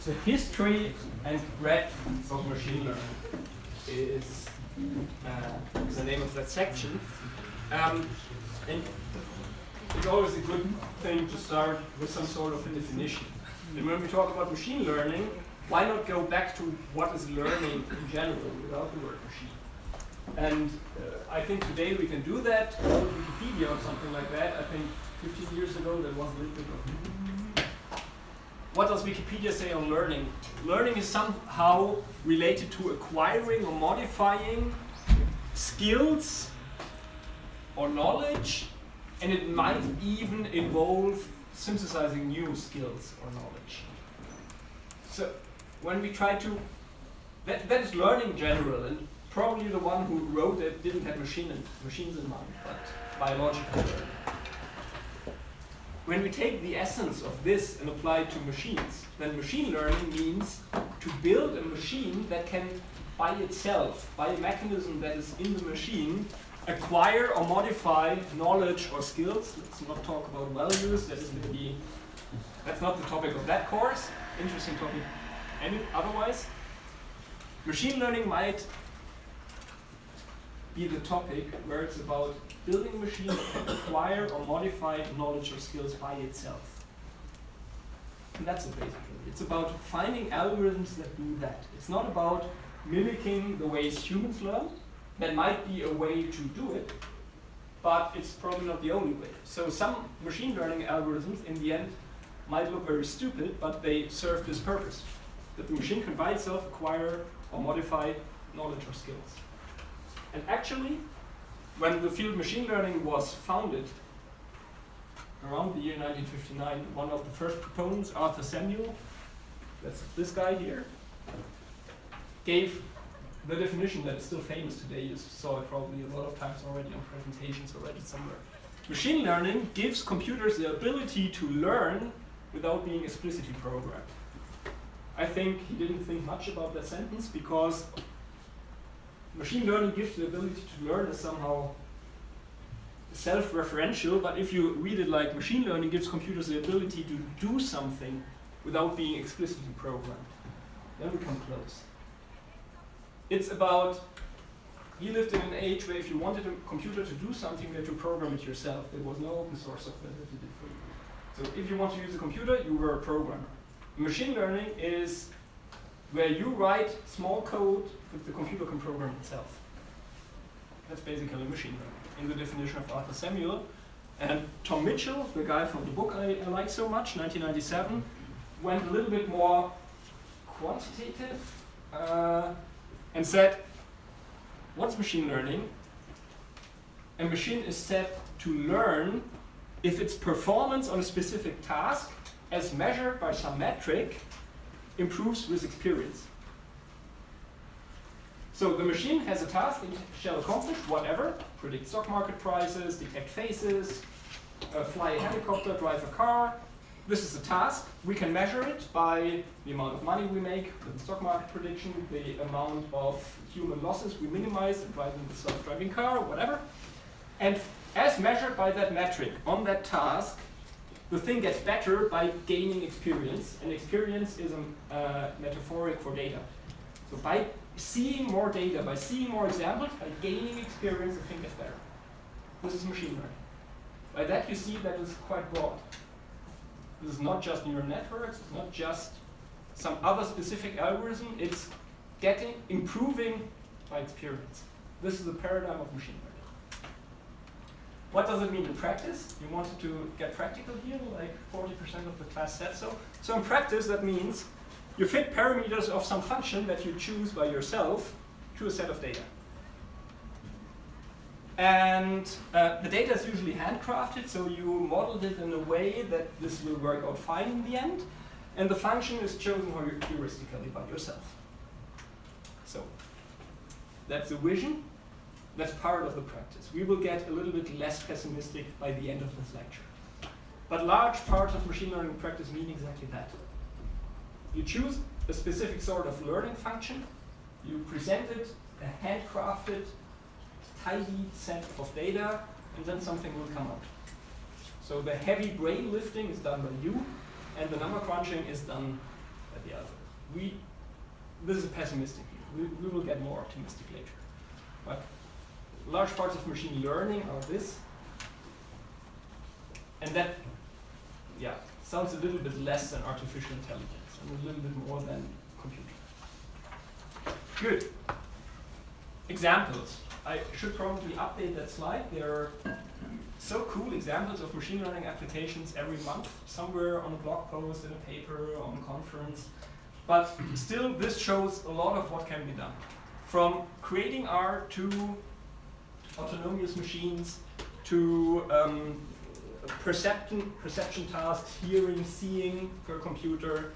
So history and breadth of machine learning is the name of that section. And it's always a good thing to start with some sort of a definition. And when we talk about machine learning, why not go back to what is learning in general without the word machine? And I think today we can do that. Wikipedia or something like that. I think 15 years ago that was a little bit of. What does Wikipedia say on learning? Learning is somehow related to acquiring or modifying skills or knowledge, and it might even involve synthesizing new skills or knowledge. So when we try to, that is learning in general, and probably the one who wrote it didn't have machines in mind, but biological learning. When we take the essence of this and apply it to machines, then machine learning means to build a machine that can, by itself, by a mechanism that is in the machine, acquire or modify knowledge or skills. Let's not talk about values, that's not the topic of that course. Interesting topic otherwise. Machine learning might be the topic where it's about building a machine that can acquire or modify knowledge or skills by itself. And that's it basically. It's about finding algorithms that do that. It's not about mimicking the ways humans learn. That might be a way to do it, but it's probably not the only way. So some machine learning algorithms in the end might look very stupid, but they serve this purpose. That the machine can by itself acquire or modify knowledge or skills. And actually, when the field machine learning was founded, around the year 1959, one of the first proponents, Arthur Samuel, that's this guy here, gave the definition that is still famous today. You saw it probably a lot of times already on presentations or read it somewhere. Machine learning gives computers the ability to learn without being explicitly programmed. I think he didn't think much about that sentence because machine learning gives the ability to learn as somehow self-referential, but if you read it like machine learning gives computers the ability to do something without being explicitly programmed, then we come close. It's about, he lived in an age where if you wanted a computer to do something, you had to program it yourself. There was no open source software that did it for you. So if you want to use a computer, you were a programmer. Machine learning is where you write small code that the computer can program itself. That's basically machine learning in the definition of Arthur Samuel. And Tom Mitchell, the guy from the book I like so much, 1997, went a little bit more quantitative and said, what's machine learning? A machine is set to learn if its performance on a specific task, as measured by some metric, improves with experience. So the machine has a task it shall accomplish, whatever, predict stock market prices, detect faces, fly a helicopter, drive a car. This is a task. We can measure it by the amount of money we make with the stock market prediction, the amount of human losses we minimize in driving the self-driving car, whatever. And as measured by that metric on that task, the thing gets better by gaining experience, and experience is a metaphoric for data. So by seeing more data, by seeing more examples, by gaining experience, the thing gets better. This is machine learning. By that you see that it's quite broad. This is not just neural networks, it's not just some other specific algorithm, it's improving by experience. This is the paradigm of machine learning. What does it mean in practice? You wanted to get practical here, like 40% of the class said so. So in practice, that means you fit parameters of some function that you choose by yourself to a set of data. And the data is usually handcrafted, so you modeled it in a way that this will work out fine in the end. And the function is chosen heuristically by yourself. So that's the vision. That's part of the practice. We will get a little bit less pessimistic by the end of this lecture. But large parts of machine learning practice mean exactly that. You choose a specific sort of learning function, you present it, a handcrafted, tidy set of data, and then something will come out. So the heavy brain lifting is done by you, and the number crunching is done at the algorithm. This is a pessimistic view. We will get more optimistic later. But large parts of machine learning are this. And that, yeah, sounds a little bit less than artificial intelligence and a little bit more than computer. Good. Examples. I should probably update that slide. There are so cool examples of machine learning applications every month, somewhere on a blog post, in a paper, on a conference. But still, this shows a lot of what can be done. From creating art to autonomous machines to perception tasks, hearing, seeing per computer,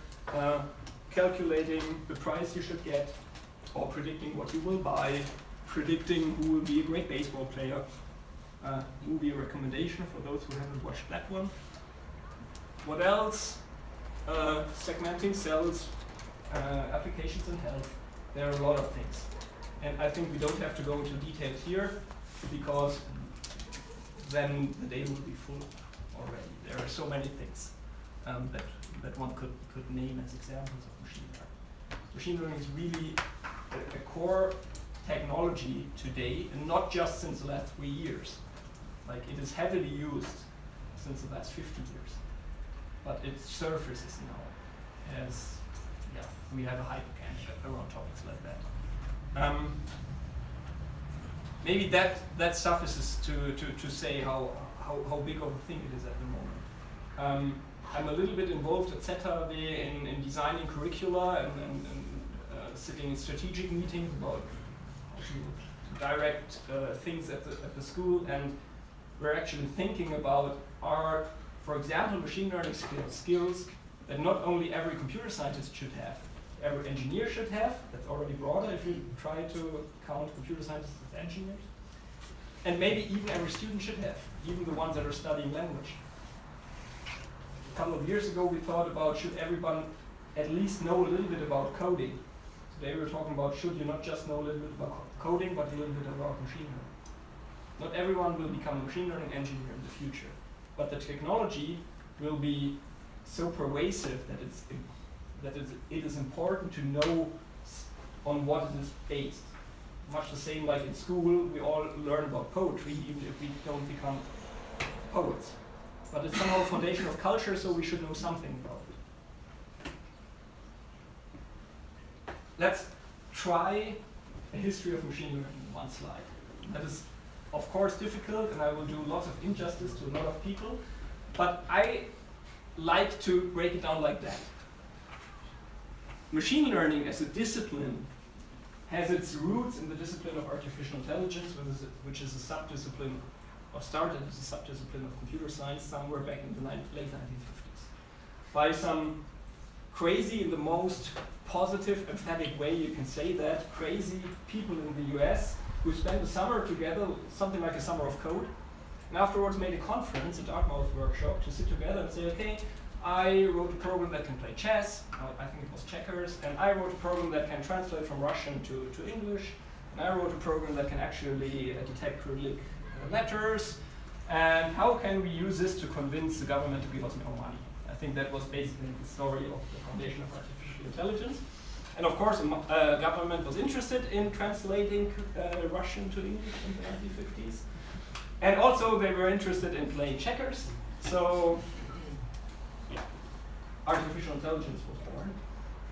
calculating the price you should get, or predicting what you will buy, predicting who will be a great baseball player. Movie recommendation for those who haven't watched that one. What else? Segmenting cells, applications in health. There are a lot of things. And I think we don't have to go into details here because then the day will be full already. There are so many things that one could name as examples of machine learning. Machine learning is really a core technology today, and not just since the last 3 years. Like, it is heavily used since the last 50 years. But it surfaces now as, yeah, we have a hype again around topics like that. Maybe that suffices to say how big of a thing it is at the moment. I'm a little bit involved at ZHW in designing curricula and sitting in strategic meetings about how to direct things at the school, and we're actually thinking about our, for example, machine learning skills that not only every computer scientist should have, every engineer should have. That's already broader if you try to count computer scientists as engineers. And maybe even every student should have, even the ones that are studying language. A couple of years ago we thought about, should everyone at least know a little bit about coding? Today we're talking about, should you not just know a little bit about coding, but a little bit about machine learning. Not everyone will become a machine learning engineer in the future, but the technology will be so pervasive that it is important to know on what it is based. Much the same like in school, we all learn about poetry, even if we don't become poets. But it's somehow a foundation of culture, so we should know something about it. Let's try a history of machine learning in one slide. That is, of course, difficult, and I will do lots of injustice to a lot of people, but I like to break it down like that. Machine learning as a discipline has its roots in the discipline of artificial intelligence, which is a subdiscipline, or started as a subdiscipline of computer science somewhere back in the late 1950s. By some crazy, in the most positive, emphatic way you can say that, crazy people in the US who spent a summer together, something like a summer of code, and afterwards made a conference, a Dartmouth workshop, to sit together and say, okay, I wrote a program that can play chess, I think it was checkers, and I wrote a program that can translate from Russian to English, and I wrote a program that can actually detect Cyrillic letters, and how can we use this to convince the government to give us more money? I think that was basically the story of the foundation of artificial intelligence. And of course, the government was interested in translating Russian to English in the 1950s. And also they were interested in playing checkers. So yeah, artificial intelligence was born.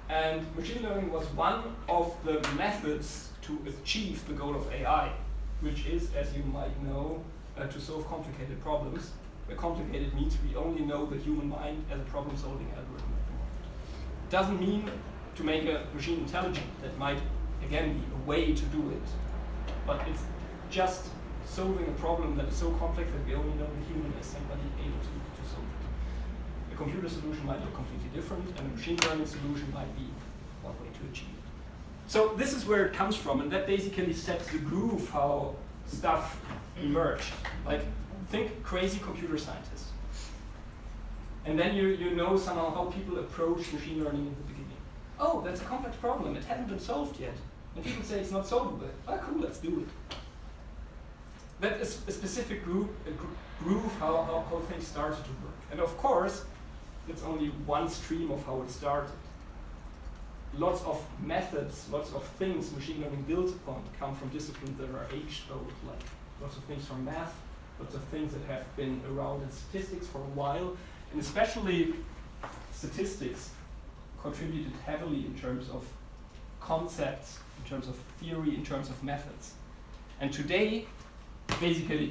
And machine learning was one of the methods to achieve the goal of AI, which is, as you might know, to solve complicated problems. Where complicated means we only know the human mind as a problem-solving algorithm at the moment. It doesn't mean to make a machine intelligent. That might, again, be a way to do it. But it's just solving a problem that is so complex that we only know the human as somebody able to solve it. A computer solution might look completely different, and a machine learning solution might be one way to achieve it. So this is where it comes from, and that basically sets the groove how stuff emerged. Like, think crazy computer scientists. And then you know somehow how people approach machine learning in the beginning. Oh, that's a complex problem, it hasn't been solved yet. And people say it's not solvable. Oh, cool, let's do it. That is a specific groove how things started to work. And of course, it's only one stream of how it started. lots of methods, lots of things machine learning builds upon come from disciplines that are age-old, like lots of things from math, lots of things that have been around in statistics for a while, and especially statistics contributed heavily in terms of concepts, in terms of theory, in terms of methods. And today, basically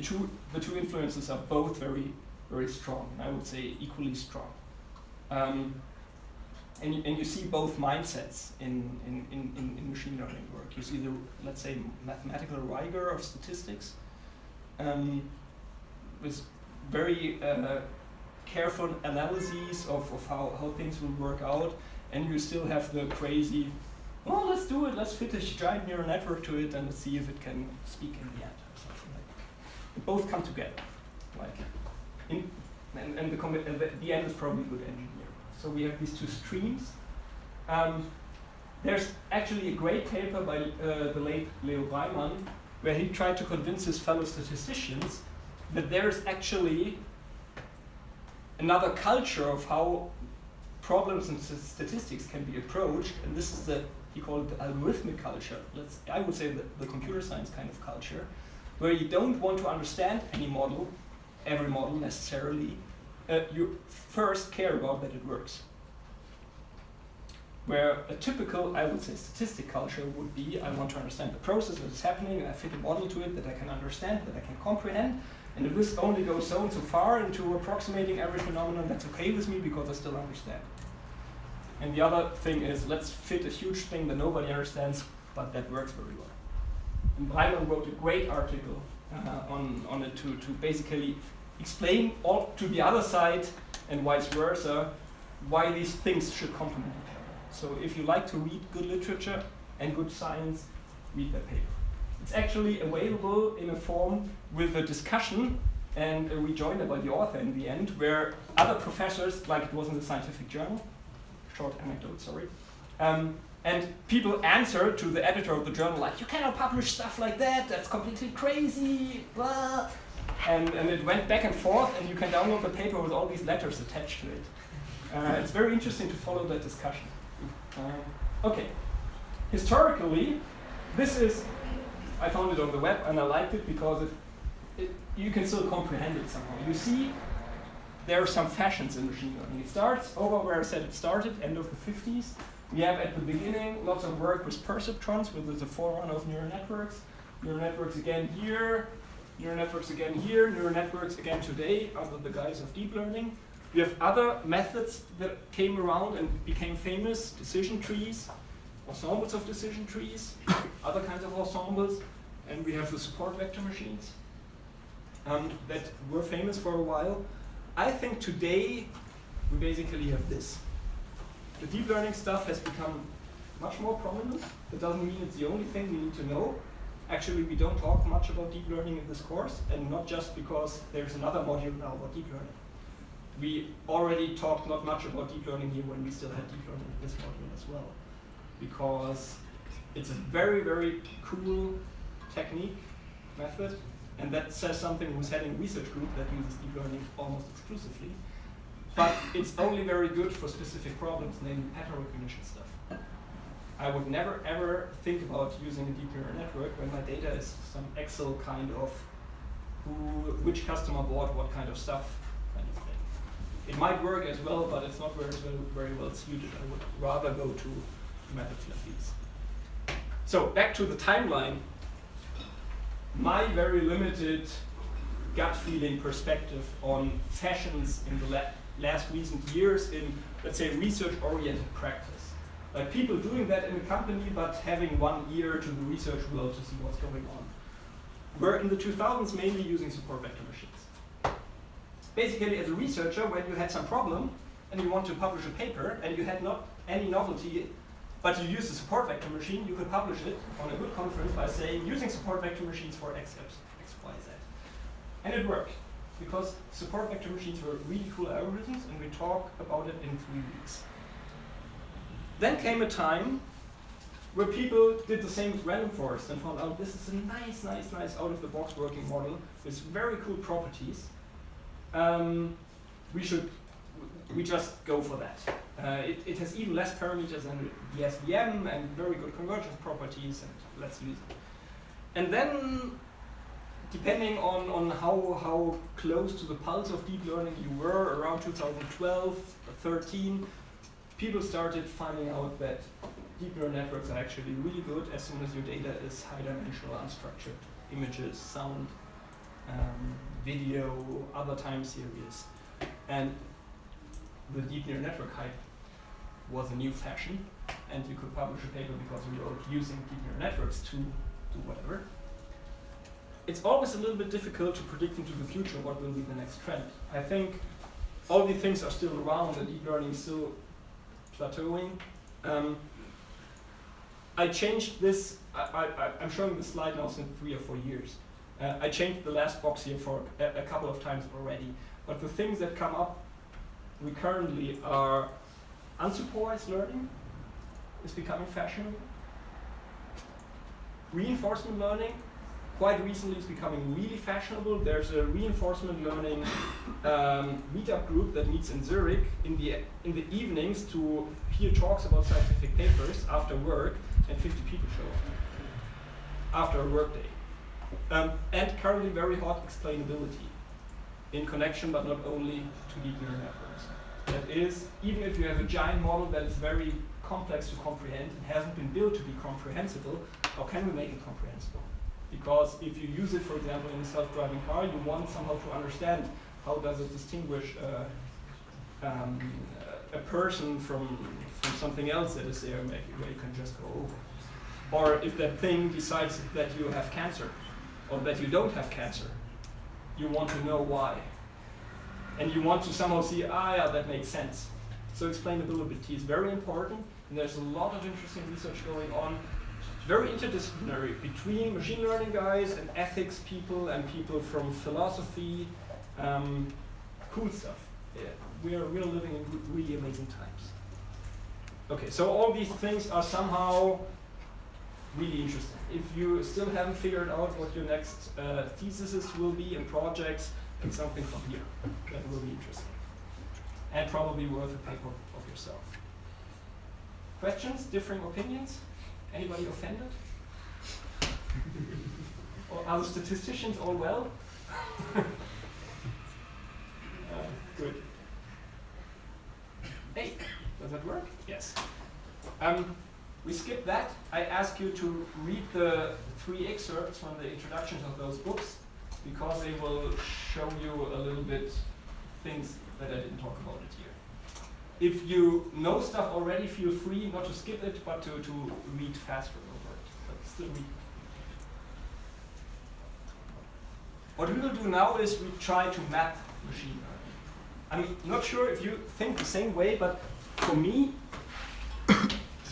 the two influences are both very, very strong, and I would say equally strong. And you see both mindsets in machine learning work. You see the, let's say, mathematical rigor of statistics with very careful analyses of how things will work out, and you still have the crazy, oh, let's do it, let's fit a giant neural network to it and see if it can speak in the end, or something like that. They both come together, like, and the end is probably good engineering. So we have these two streams. There's actually a great paper by the late Leo Breimann, where he tried to convince his fellow statisticians that there's actually another culture of how problems in statistics can be approached, and this is he called it the algorithmic culture. I would say the computer science kind of culture, where you don't want to understand every model necessarily. You first care about that it works. Where a typical, I would say, statistic culture would be, I want to understand the process that is happening, and I fit a model to it that I can understand, that I can comprehend, and if this only goes so and so far into approximating every phenomenon, that's okay with me because I still understand. And the other thing is, let's fit a huge thing that nobody understands, but that works very well. And Breimann wrote a great article on it to basically explain all to the other side and vice versa why these things should complement each other. So if you like to read good literature and good science, read that paper. It's actually available in a form with a discussion and a rejoinder by the author in the end, where other professors, like it was in the scientific journal, short anecdote, sorry, and people answer to the editor of the journal like, you cannot publish stuff like that, that's completely crazy, blah. And it went back and forth, and you can download the paper with all these letters attached to it. It's very interesting to follow that discussion. Okay, historically, this is, I found it on the web and I liked it because you can still comprehend it somehow. You see, there are some fashions in machine learning. It starts over where I said it started, end of the 50s. We have at the beginning lots of work with perceptrons, which is a forerunner of neural networks. Neural networks again here, neural networks again here, neural networks again today under the guise of deep learning. We have other methods that came around and became famous, decision trees, ensembles of decision trees, other kinds of ensembles, and we have the support vector machines that were famous for a while. I think today we basically have this. The deep learning stuff has become much more prominent. That doesn't mean it's the only thing we need to know. Actually, we don't talk much about deep learning in this course, and not just because there's another module now about deep learning. We already talked not much about deep learning here when we still had deep learning in this module as well, because it's a very, very cool technique, method, and that says something who's heading a research group that uses deep learning almost exclusively. But it's only very good for specific problems, namely pattern recognition stuff. I would never ever think about using a deep neural network when my data is some Excel kind of which customer bought what kind of stuff kind of thing. It might work as well, but it's not very well suited. I would rather go to methods like these. So back to the timeline. My very limited gut feeling perspective on fashions in the last recent years in, let's say, research-oriented practice. Like people doing that in a company, but having one ear to the research world to see what's going on. We're in the 2000s mainly using support vector machines. Basically, as a researcher, when you had some problem and you want to publish a paper and you had not any novelty, but you use the support vector machine, you could publish it on a good conference by saying, using support vector machines for X, Y, Z. And it worked, because support vector machines were really cool algorithms, and we talk about it in 3 weeks. Then came a time where people did the same with random forest and found out this is a nice out-of-the-box working model with very cool properties. We just go for that. It has even less parameters than the SVM and very good convergence properties, and let's use it. And then, depending on how close to the pulse of deep learning you were, around 2012, 13, people started finding out that deep neural networks are actually really good as soon as your data is high-dimensional, unstructured, images, sound, video, other time series. And the deep neural network hype was a new fashion, and you could publish a paper because we were using deep neural networks to do whatever. It's always a little bit difficult to predict into the future what will be the next trend. I think all these things are still around, and deep learning is still plateauing. I changed this, I'm showing this slide now since 3 or 4 years. I changed the last box here for a couple of times already, but the things that come up recurrently are unsupervised learning is becoming fashionable. Reinforcement learning, quite recently, is becoming really fashionable. There's a reinforcement learning meetup group that meets in Zurich in the evenings to hear talks about scientific papers after work, and 50 people show up after a work day. And currently very hot explainability in connection, but not only to deep neural networks. That is, even if you have a giant model that is very complex to comprehend and hasn't been built to be comprehensible, how can we make it comprehensible? Because if you use it, for example, in a self-driving car, you want somehow to understand how does it distinguish a person from something else that is there, maybe where you can just go over. Or if that thing decides that you have cancer, or that you don't have cancer, you want to know why. And you want to somehow see, yeah, that makes sense. So explainability is very important, and there's a lot of interesting research going on, very interdisciplinary, between machine learning guys and ethics people and people from philosophy. Cool stuff. Yeah. We're living in really amazing times. Okay, so all these things are somehow really interesting. If you still haven't figured out what your next theses will be and projects, pick something from here. That will be interesting. And probably worth a paper of yourself. Questions? Differing opinions? Anybody offended? Or are the statisticians all well? Good. Hey, does that work? Yes. We skipped that. I ask you to read the 3 excerpts from the introductions of those books, because they will show you a little bit things that I didn't talk about it here. If you know stuff already, feel free not to skip it, but to read faster over it. But still read. What we will do now is we try to map machine learning. I'm not sure if you think the same way, but for me,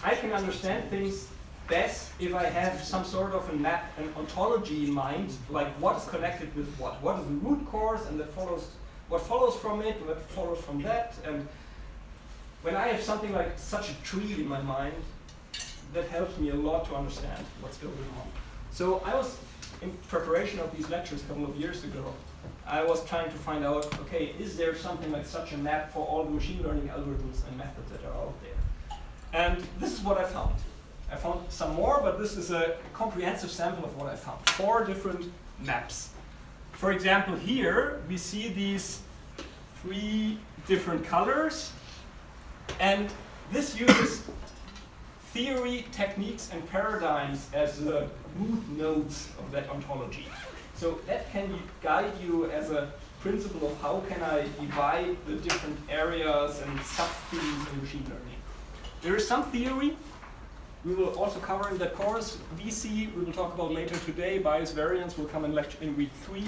I can understand things best if I have some sort of a map, an ontology in mind, like what is connected with what. What is the root cause, and that follows what follows from it, what follows from that. And when I have something like such a tree in my mind, that helps me a lot to understand what's going on. So I was, in preparation of these lectures a couple of years ago, I was trying to find out, okay, is there something like such a map for all the machine learning algorithms and methods that are out there? And this is what I found. I found some more, but this is a comprehensive sample of what I found. 4 different maps. For example, here we see these 3 different colors, and this uses theory, techniques, and paradigms as the root nodes of that ontology. So that can guide you as a principle of how can I divide the different areas and subthemes in machine learning. There is some theory we will also cover in that course. VC we will talk about later today. Bias variance will come in lecture in week 3.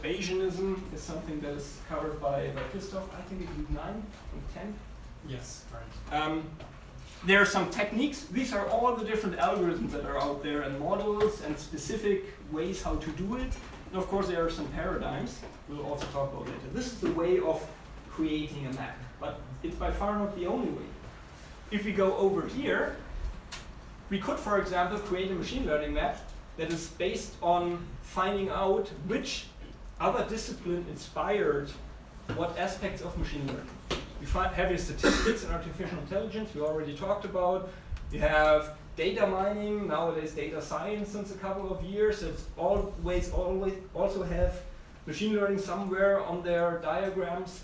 Bayesianism is something that is covered by Christoph, I think in week 9 and 10. Yes, right. There are some techniques. These are all the different algorithms that are out there and models and specific ways how to do it. And of course there are some paradigms we'll also talk about later. This is the way of creating a map, but it's by far not the only way. If we go over here, we could, for example, create a machine learning map that is based on finding out which other discipline inspired what aspects of machine learning. You have your statistics and artificial intelligence, we already talked about. You have data mining, nowadays data science since a couple of years. It's always also have machine learning somewhere on their diagrams.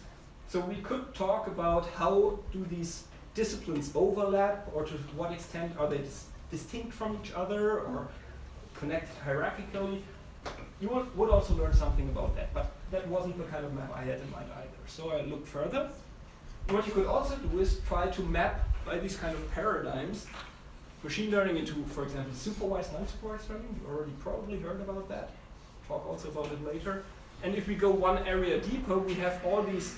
So we could talk about how do these disciplines overlap, or to what extent are they distinct from each other or connect hierarchically. You would also learn something about that, but that wasn't the kind of map I had in mind either. So I looked further. What you could also do is try to map by these kind of paradigms machine learning into, for example, supervised, non-supervised learning. You already probably heard about that. Talk also about it later. And if we go one area deeper, we have all these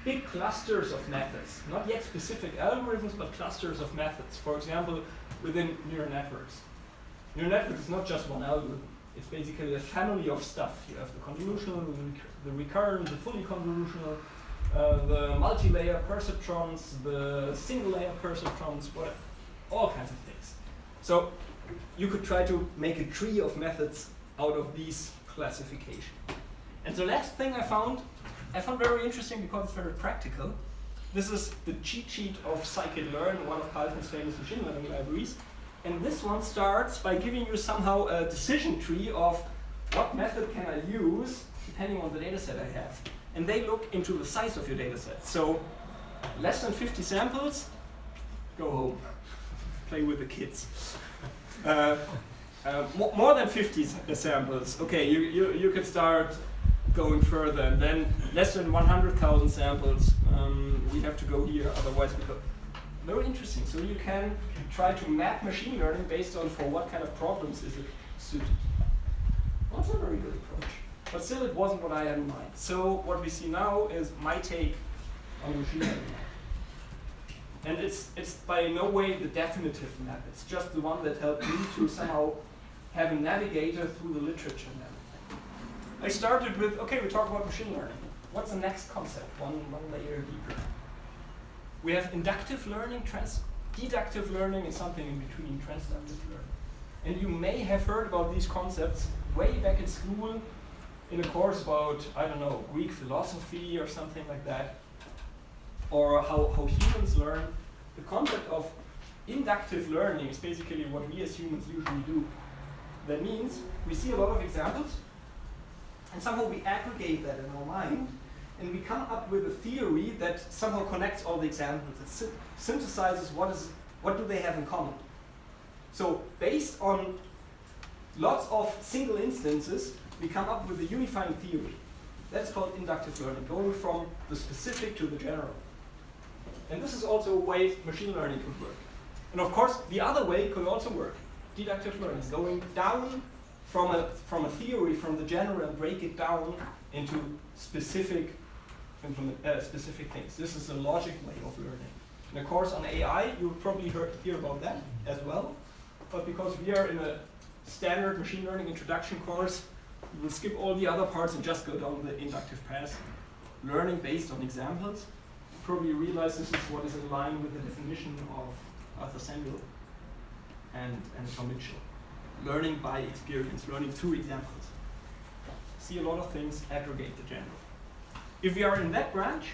big clusters of methods, not yet specific algorithms, but clusters of methods. For example, within neural networks. Neural networks is not just one algorithm. It's basically a family of stuff. You have the convolutional, the recurrent, the fully convolutional, the multi-layer perceptrons, the single-layer perceptrons, all kinds of things. So you could try to make a tree of methods out of these classifications. And the last thing I found very interesting because it's very practical. This is the cheat sheet of Scikit-Learn, one of Python's famous machine learning libraries. And this one starts by giving you somehow a decision tree of what method can I use depending on the data set I have. And they look into the size of your data set. So less than 50 samples, go home, play with the kids. More than 50 samples, okay, you could start going further. And then less than 100,000 samples, we have to go here, otherwise we go. Very interesting. So you can try to map machine learning based on for what kind of problems is it suited. Also a very good approach. But still, it wasn't what I had in mind. So what we see now is my take on machine learning. And it's by no way the definitive map. It's just the one that helped me to somehow have a navigator through the literature and everything. I started with, okay, we talk about machine learning. What's the next concept? One layer deeper. We have inductive learning, deductive learning, and something in between, transductive learning. And you may have heard about these concepts way back in school in a course about, I don't know, Greek philosophy or something like that, or how humans learn. The concept of inductive learning is basically what we as humans usually do. That means we see a lot of examples, and somehow we aggregate that in our mind, and we come up with a theory that somehow connects all the examples. It synthesizes what do they have in common. So based on lots of single instances, we come up with a unifying theory. That's called inductive learning, going from the specific to the general. And this is also a way machine learning could work. And of course, the other way could also work. Deductive learning, going down from a theory, from the general, and break it down into specific things. This is the logic way of learning. In a course on AI, you'll probably hear about that as well. But because we are in a standard machine learning introduction course, we will skip all the other parts and just go down the inductive path, learning based on examples. You probably realize this is what is in line with the definition of Arthur Samuel and Tom Mitchell. Learning by experience, learning through examples. See a lot of things, aggregate the general. If we are in that branch,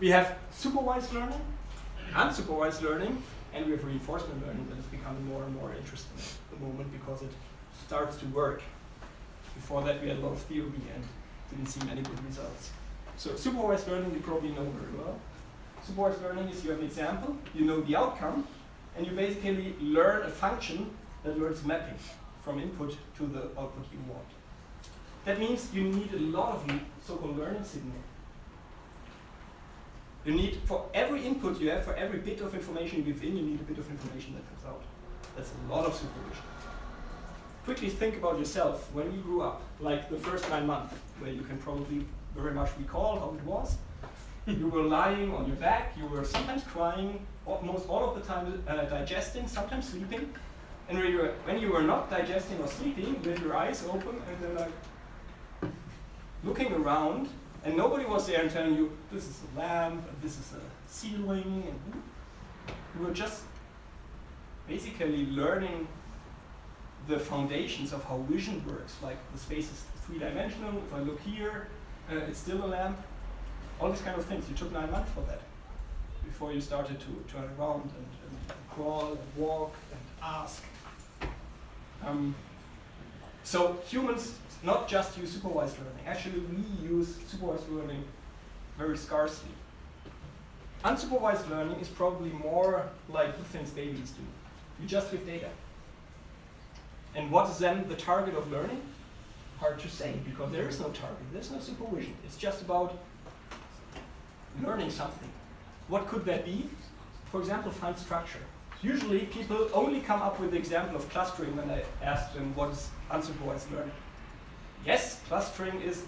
we have supervised learning, unsupervised learning, and we have reinforcement learning that is becoming more and more interesting at the moment because it starts to work. Before that, we had a lot of theory and didn't see many good results. So supervised learning you probably know very well. Supervised learning is you have an example, you know the outcome, and you basically learn a function that learns mapping from input to the output you want. That means you need a lot of so-called learning signal. You need, for every input you have, for every bit of information you give in, you need a bit of information that comes out. That's a lot of supervision. Quickly think about yourself when you grew up, like the first 9 months, where you can probably very much recall how it was. You were lying on your back, you were sometimes crying, almost all of the time digesting, sometimes sleeping. And when you were not digesting or sleeping, with your eyes open and then like looking around, and nobody was there and telling you, this is a lamp, and this is a ceiling, and you were just basically learning the foundations of how vision works, like the space is 3-dimensional, if I look here, it's still a lamp. all these kind of things. You took 9 months for that before you started to turn around and crawl and walk and ask. So humans not just use supervised learning. Actually, we use supervised learning very scarcely. Unsupervised learning is probably more like the things babies do. You just give data. And what is then the target of learning? Hard to say, because there is no target, there's no supervision. It's just about learning something. What could that be? For example, find structure. Usually people only come up with the example of clustering when I ask them what is unsupervised learning. Yes, clustering is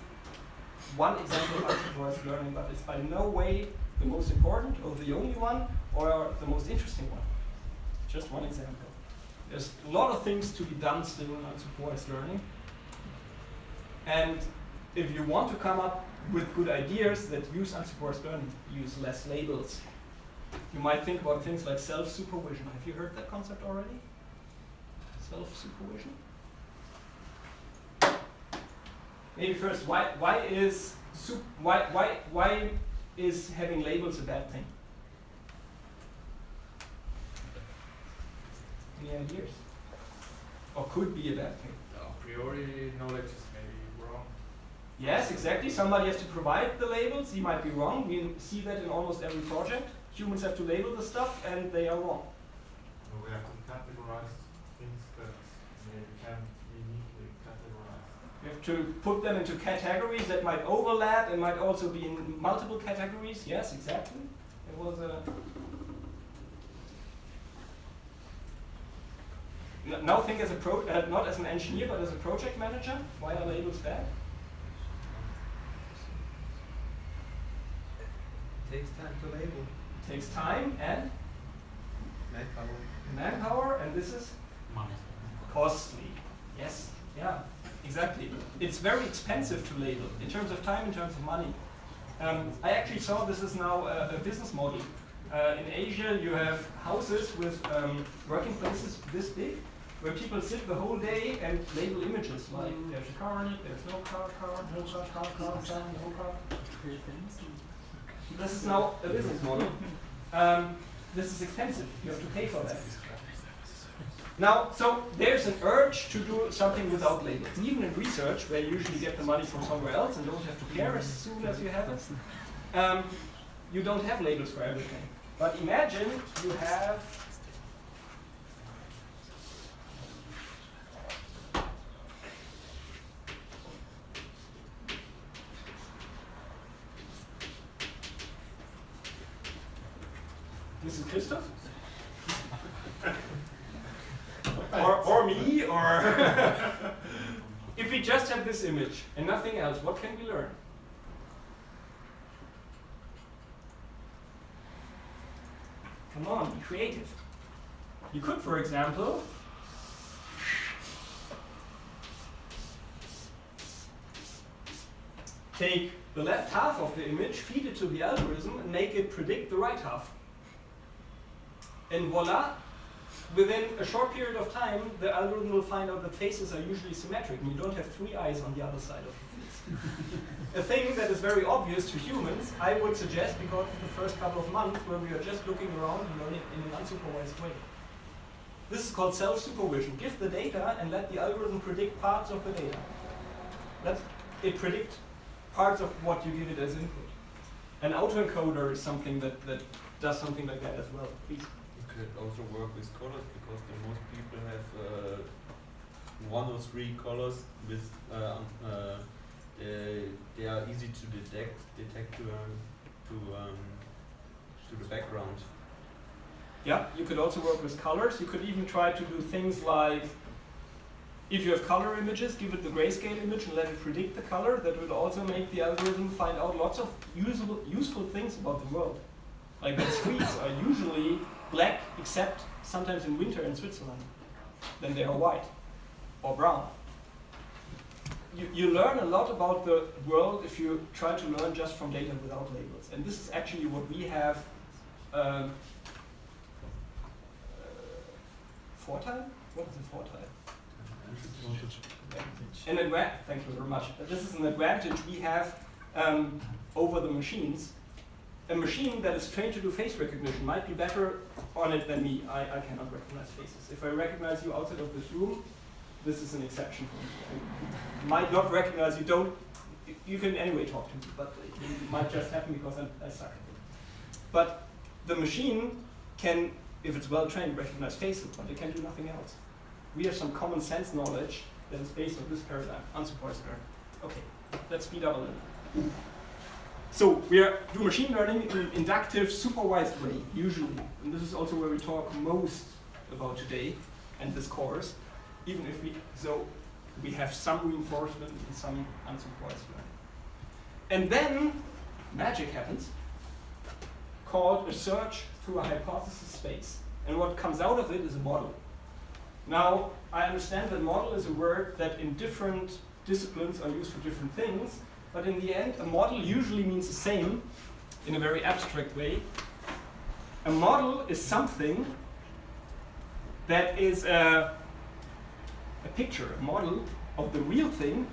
one example of unsupervised learning, but it's by no way the most important or the only one or the most interesting one. Just one example. There's a lot of things to be done still in unsupervised learning. And if you want to come up with good ideas that use unsupervised learning, use less labels. You might think about things like self-supervision. Have you heard that concept already? Self-supervision? Maybe first, why is having labels a bad thing? Any ideas? Or could be a bad thing? A priori knowledge is maybe wrong. Yes, exactly. Somebody has to provide the labels. He might be wrong. We see that in almost every project. Humans have to label the stuff, and they are wrong. We have to categorize things that maybe can't be neatly categorized. You have to put them into categories that might overlap and might also be in multiple categories. Yes, exactly. It was a... Now think as a not as an engineer, but as a project manager. Why are labels bad? It takes time to label. It takes time and manpower, and this is Money. costly. Yes, yeah, exactly. It's very expensive to label in terms of time, in terms of money. I actually saw this is now a business model. In Asia, you have houses with working places this big, where people sit the whole day and label images like there's a car in it, there's no car, no car, no car. This is now a business model. This is expensive. You have to pay for that. Now, so there's an urge to do something without labels. Even in research, where you usually get the money from somewhere else and don't have to care as soon as you have it, you don't have labels for everything. But imagine you have this is Christoph? or me, or if we just have this image and nothing else, what can we learn? Come on, be creative. You could, for example, take the left half of the image, feed it to the algorithm, and make it predict the right half. And voila, within a short period of time, the algorithm will find out that faces are usually symmetric, and you don't have 3 eyes on the other side of the face. A thing that is very obvious to humans, I would suggest, because of the first couple of months where we are just looking around and learning in an unsupervised way. This is called self-supervision. Give the data and let the algorithm predict parts of the data. Let it predict parts of what you give it as input. An autoencoder is something that does something like that as well. Please. You could also work with colors, because most people have 1 or 3 colors with they are easy to detect to the background. Yeah, you could also work with colors. You could even try to do things like, if you have color images, give it the grayscale image and let it predict the color. That would also make the algorithm find out lots of useful things about the world. Like that streets are usually black, except sometimes in winter in Switzerland. Then they are white or brown. You learn a lot about the world if you try to learn just from data without labels. And this is actually what we have. Vorteil? What is a Vorteil? An advantage. Thank you very much. This is an advantage we have over the machines. A machine that is trained to do face recognition might be better on it than me. I cannot recognize faces. If I recognize you outside of this room, this is an exception for me. I might not recognize you. You can anyway talk to me, but it might just happen because I suck. But the machine can, if it's well trained, recognize faces, but it can do nothing else. We have some common sense knowledge that is based on this paradigm, unsupervised learning. Okay, let's speed up a little. So we do machine learning in an inductive, supervised way, usually. And this is also where we talk most about today and this course, even if we have some reinforcement and some unsupervised learning. And then magic happens, called a search through a hypothesis space. And what comes out of it is a model. Now, I understand that model is a word that in different disciplines are used for different things, but in the end, a model usually means the same in a very abstract way. A model is something that is a picture, a model of the real thing,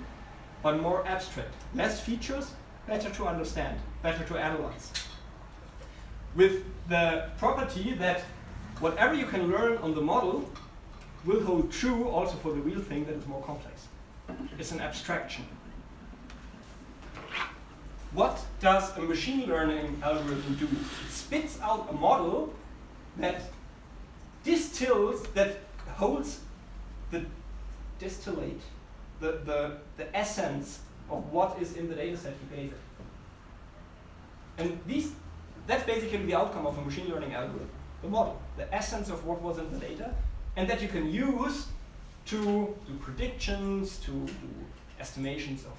but more abstract. Less features, better to understand, better to analyze. With the property that whatever you can learn on the model will hold true also for the real thing that is more complex. It's an abstraction. What does a machine learning algorithm do? It spits out a model that distills, that holds the distillate, the essence of what is in the data set you gave it. And that's basically the outcome of a machine learning algorithm, the model, the essence of what was in the data, and that you can use to do predictions, to do estimations of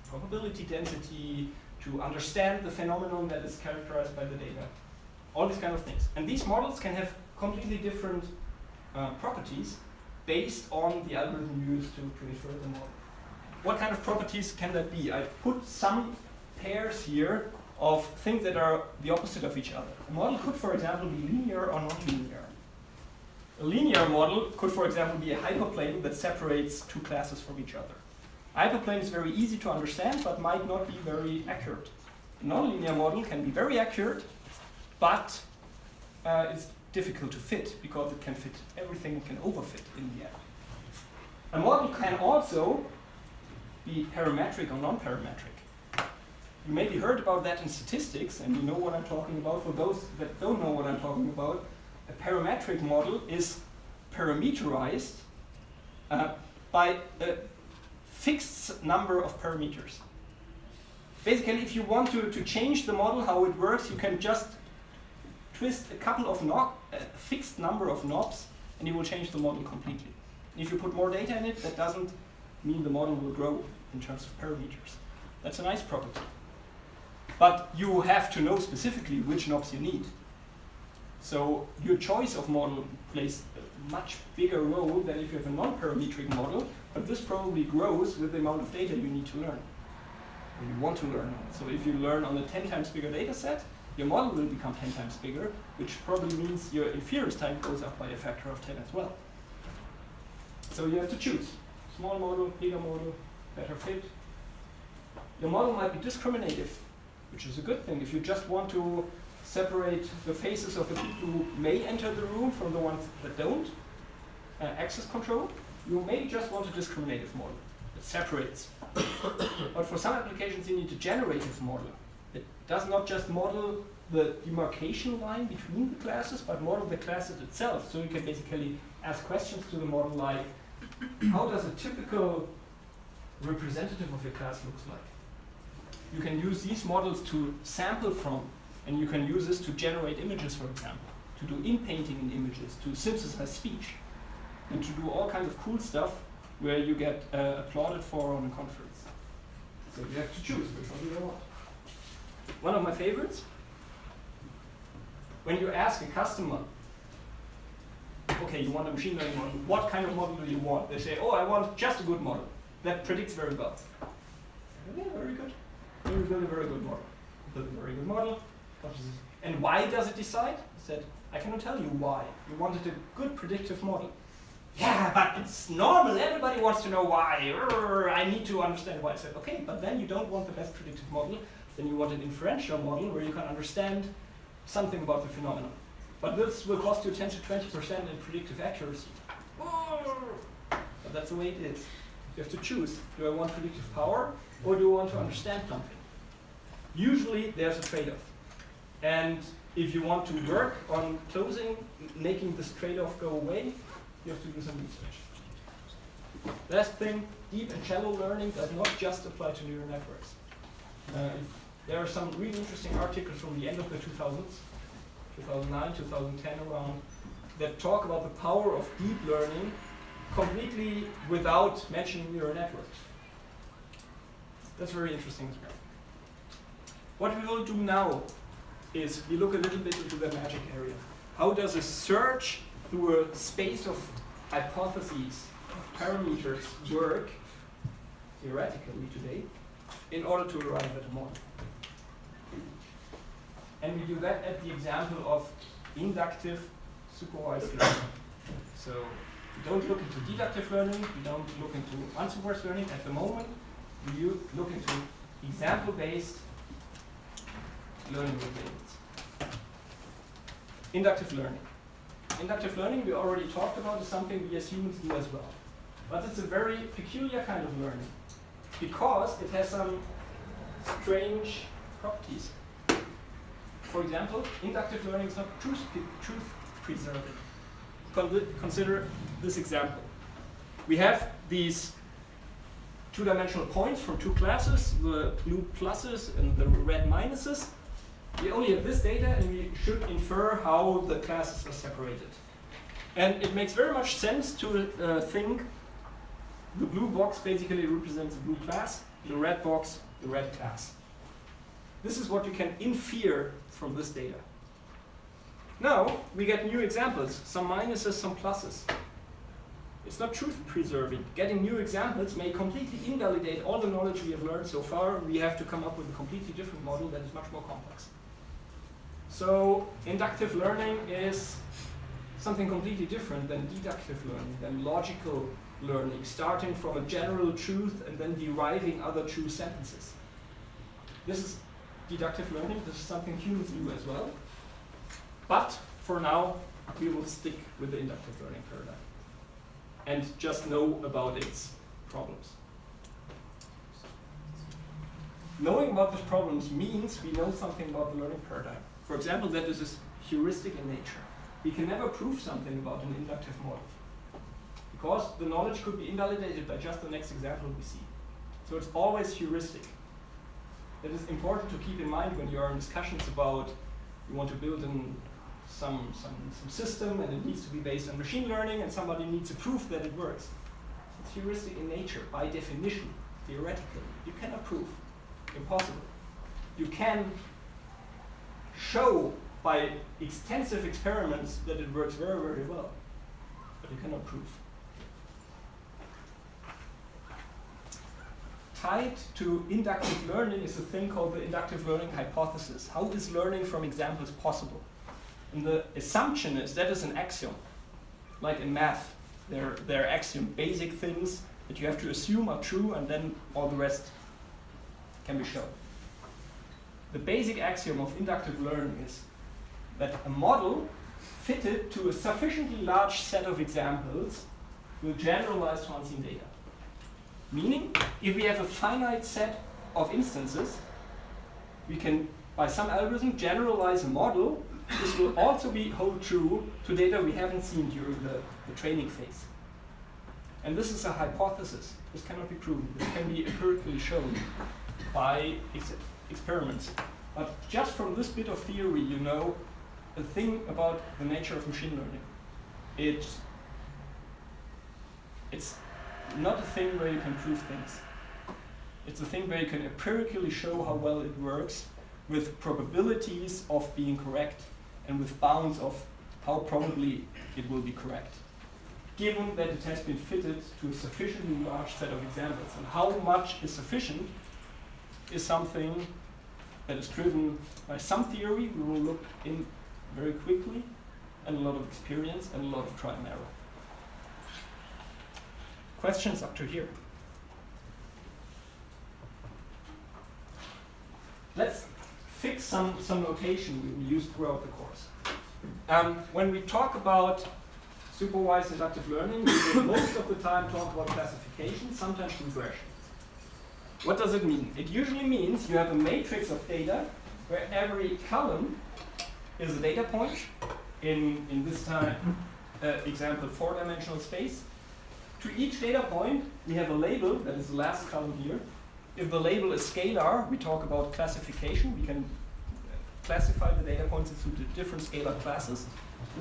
probability density, to understand the phenomenon that is characterized by the data, all these kind of things. And these models can have completely different properties based on the algorithm used to infer the model. What kind of properties can that be? I put some pairs here of things that are the opposite of each other. A model could, for example, be linear or non-linear. A linear model could, for example, be a hyperplane that separates two classes from each other. A hyperplane is very easy to understand, but might not be very accurate. A non-linear model can be very accurate, but it's difficult to fit because it can fit everything, it can overfit in the end. A model can also be parametric or non-parametric. You maybe heard about that in statistics, and you know what I'm talking about. For those that don't know what I'm talking about, a parametric model is parameterized by a fixed number of parameters. Basically, if you want to change the model, how it works, you can just twist a couple of a fixed number of knobs, and you will change the model completely. And if you put more data in it, that doesn't mean the model will grow in terms of parameters. That's a nice property. But you have to know specifically which knobs you need. So your choice of model plays a much bigger role than if you have a non-parametric model, but this probably grows with the amount of data you need to learn, or you want to learn. So if you learn on a 10 times bigger data set, your model will become 10 times bigger, which probably means your inference time goes up by a factor of 10 as well. So you have to choose. Small model, bigger model, better fit. Your model might be discriminative, which is a good thing. If you just want to separate the faces of the people who may enter the room from the ones that don't, access control, you may just want a discriminative model that separates. But for some applications you need a generative model. It does not just model the demarcation line between the classes, but model the classes itself. So you can basically ask questions to the model like, how does a typical representative of your class looks like? You can use these models to sample from, and you can use this to generate images, for example, to do in-painting in images, to synthesize speech, and to do all kinds of cool stuff where you get applauded for on a conference. So you have to choose which one you want. One of my favorites, when you ask a customer, okay, you want a machine learning model, what kind of model do you want? They say, oh, I want just a good model that predicts very well. Yeah, very good. You build a very good model. Build a very good model. And why does it decide? I said, I cannot tell you why. You wanted a good predictive model. Yeah, but it's normal. Everybody wants to know why. I need to understand why. I said, okay, but then you don't want the best predictive model. then you want an inferential model where you can understand something about the phenomenon. But this will cost you 10 to 20% in predictive accuracy. But that's the way it is. You have to choose. Do I want predictive power or do I want to understand something? Usually there's a trade-off. And if you want to work on making this trade-off go away, you have to do some research. Last thing, deep and shallow learning does not just apply to neural networks. There are some really interesting articles from the end of the 2000s, 2009, 2010 around, that talk about the power of deep learning completely without mentioning neural networks. That's very interesting as well. What we will do now is we look a little bit into the magic area. How does a search through a space of hypotheses, parameters work theoretically today in order to arrive at a model? And we do that at the example of inductive supervised learning. So we don't look into deductive learning, we don't look into unsupervised learning at the moment. We look into example-based learning methods. Inductive learning. Inductive learning, we already talked about, is something we as humans do as well. But it's a very peculiar kind of learning because it has some strange properties. For example, inductive learning is not truth preserving. Consider this example. We have these two-dimensional points from two classes, the blue pluses and the red minuses. We only have this data and we should infer how the classes are separated. And it makes very much sense to think the blue box basically represents the blue class, the red box, the red class. This is what you can infer from this data. Now we get new examples, some minuses, some pluses. It's not truth preserving. Getting new examples may completely invalidate all the knowledge we have learned so far. We have to come up with a completely different model that is much more complex. So inductive learning is something completely different than deductive learning, than logical learning, starting from a general truth and then deriving other true sentences. This is deductive learning. This is something humans do as well. But for now, we will stick with the inductive learning paradigm and just know about its problems. Knowing about these problems means we know something about the learning paradigm. For example, that this is heuristic in nature. We can never prove something about an inductive model because the knowledge could be invalidated by just the next example we see. So it's always heuristic. That is important to keep in mind when you are in discussions about you want to build some system and it needs to be based on machine learning and somebody needs a proof that it works. It's heuristic in nature, by definition, theoretically. You cannot prove. Impossible. You can show by extensive experiments that it works very, very well, but you cannot prove. Tied to inductive learning is a thing called the inductive learning hypothesis. How is learning from examples possible? And the assumption is that is an axiom. Like in math, there are axiom, basic things that you have to assume are true and then all the rest can be shown. The basic axiom of inductive learning is that a model fitted to a sufficiently large set of examples will generalize to unseen data. Meaning, if we have a finite set of instances, we can, by some algorithm, generalize a model. This will also hold true to data we haven't seen during the training phase. And this is a hypothesis. This cannot be proven. This can be empirically shown by experiments. But just from this bit of theory, you know a thing about the nature of machine learning. It's not a thing where you can prove things. It's a thing where you can empirically show how well it works with probabilities of being correct and with bounds of how probably it will be correct, given that it has been fitted to a sufficiently large set of examples. And how much is sufficient is something that is driven by some theory we will look in very quickly, and a lot of experience and a lot of trial and error. Questions up to here? let's fix some notation we will use throughout the course. When we talk about supervised inductive learning, we will most of the time talk about classification, sometimes regression. What does it mean? It usually means you have a matrix of data where every column is a data point, in this time example 4-dimensional space. To each data point we have a label, that is the last column here. If the label is scalar, we talk about classification. We can classify the data points into the different scalar classes.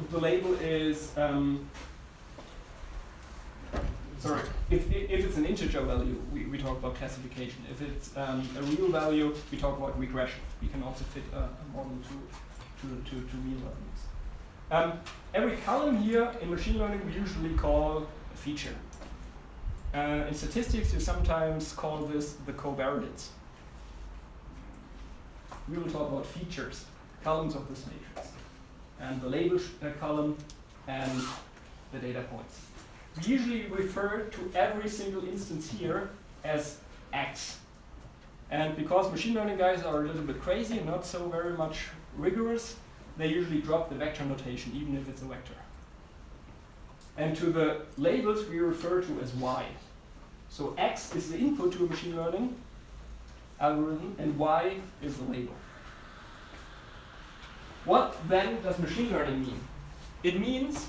If the label is if it's an integer value, we talk about classification. If it's a real value, we talk about regression. We can also fit a model to real values. Every column here in machine learning we usually call a feature. In statistics you sometimes call this the covariates. We will talk about features, columns of this matrix, and the label column and the data points. We usually refer to every single instance here as X. And because machine learning guys are a little bit crazy and not so very much rigorous, they usually drop the vector notation, even if it's a vector. And to the labels we refer to as Y. So X is the input to a machine learning algorithm, and Y is the label. What then does machine learning mean? It means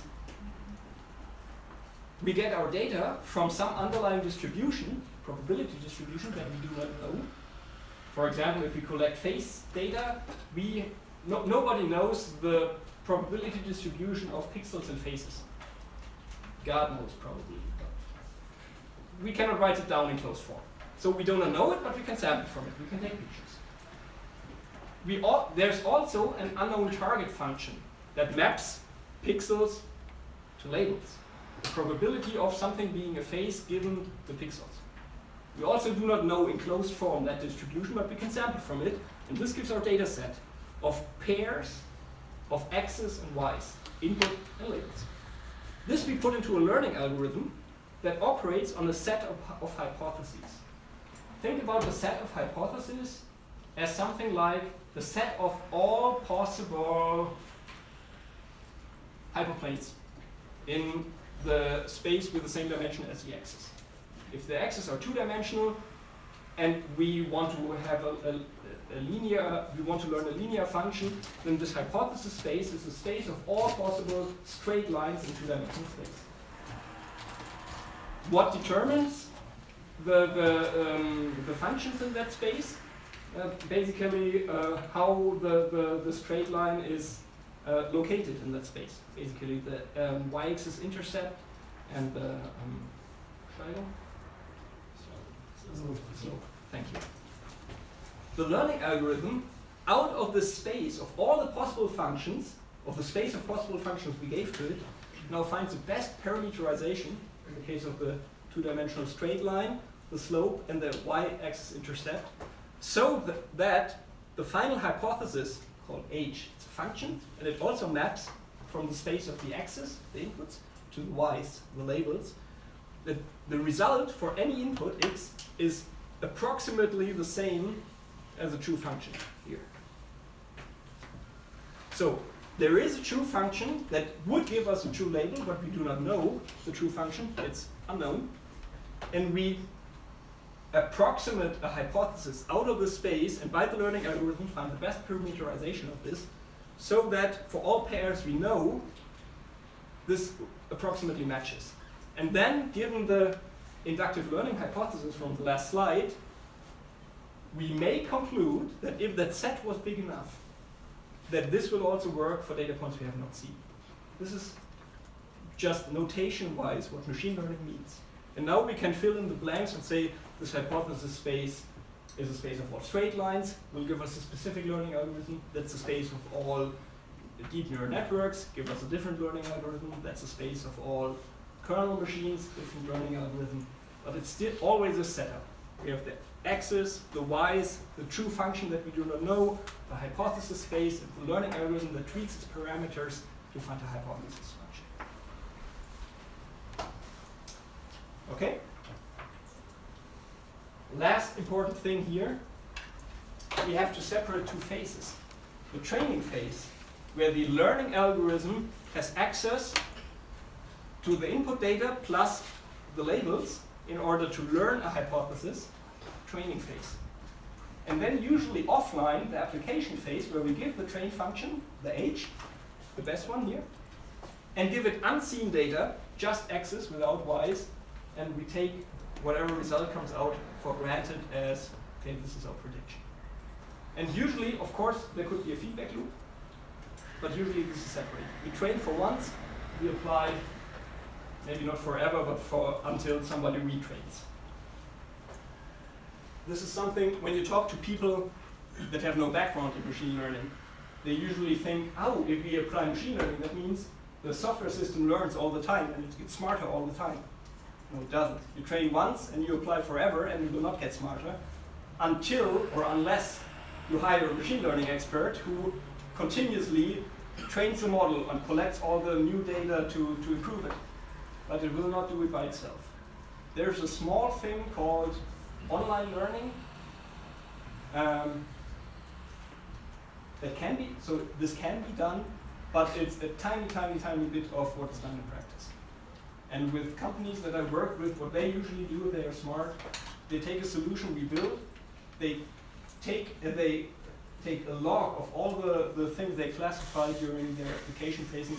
we get our data from some underlying distribution, probability distribution that we do not know. For example, if we collect face data, nobody knows the probability distribution of pixels and faces. God knows probably. But we cannot write it down in closed form. So we do not know it, but we can sample from it. We can take pictures. There's also an unknown target function that maps pixels to labels. The probability of something being a face given the pixels. We also do not know in closed form that distribution, but we can sample from it, and this gives our data set of pairs of X's and Y's, input and labels. This we put into a learning algorithm that operates on a set of hypotheses. Think about the set of hypotheses as something like the set of all possible hyperplanes in the space with the same dimension as the axis. If the axes are two-dimensional and we want to have we want to learn a linear function, then this hypothesis space is a space of all possible straight lines in two-dimensional space. What determines the functions in that space? Basically, how the straight line is located in that space. Basically, the y-axis intercept and the slope. Thank you. The learning algorithm, out of the space of all the possible functions, of the space of possible functions we gave to it, now finds the best parameterization in the case of the two-dimensional straight line, the slope, and the y-axis intercept, so that the final hypothesis, called h, it's a function, and it also maps from the space of the axis, the inputs, to the y's, the labels. The result for any input x is approximately the same as a true function here. So there is a true function that would give us a true label, but we do not know the true function, it's unknown. And we approximate a hypothesis out of the space, and by the learning algorithm find the best parameterization of this, so that for all pairs we know this approximately matches. And then, given the inductive learning hypothesis from the last slide, we may conclude that if that set was big enough, that this will also work for data points we have not seen. This is just notation-wise what machine learning means. And now we can fill in the blanks and say this hypothesis space is a space of all straight lines, will give us a specific learning algorithm. That's the space of all deep neural networks, give us a different learning algorithm. That's the space of all kernel machines, different learning algorithm. But it's still always a setup. We have the x's, the y's, the true function that we do not know, the hypothesis space, and the learning algorithm that tweaks its parameters to find a hypothesis function. Okay? Last important thing here. we have to separate two phases. The training phase, where the learning algorithm has access to the input data plus the labels in order to learn a hypothesis, training phase. And then usually offline, the application phase, where we give the train function, the h, the best one here, and give it unseen data, just x's without y's, and we take whatever result comes out for granted as, okay, this is our prediction. And usually, of course, there could be a feedback loop, but usually this is separate. We train for once, we apply, maybe not forever, but for until somebody retrains. This is something, when you talk to people that have no background in machine learning, they usually think, oh, if we apply machine learning, that means the software system learns all the time and it gets smarter all the time. No, it doesn't. You train once and you apply forever and you will not get smarter until or unless you hire a machine learning expert who continuously trains the model and collects all the new data to improve it. But it will not do it by itself. There's a small thing called online learning that can be, so this can be done, but it's a tiny, tiny, tiny bit of what is done in practice. And with companies that I work with, what they usually do, they are smart. They take a solution we build, they take a log of all the things they classify during their application phase.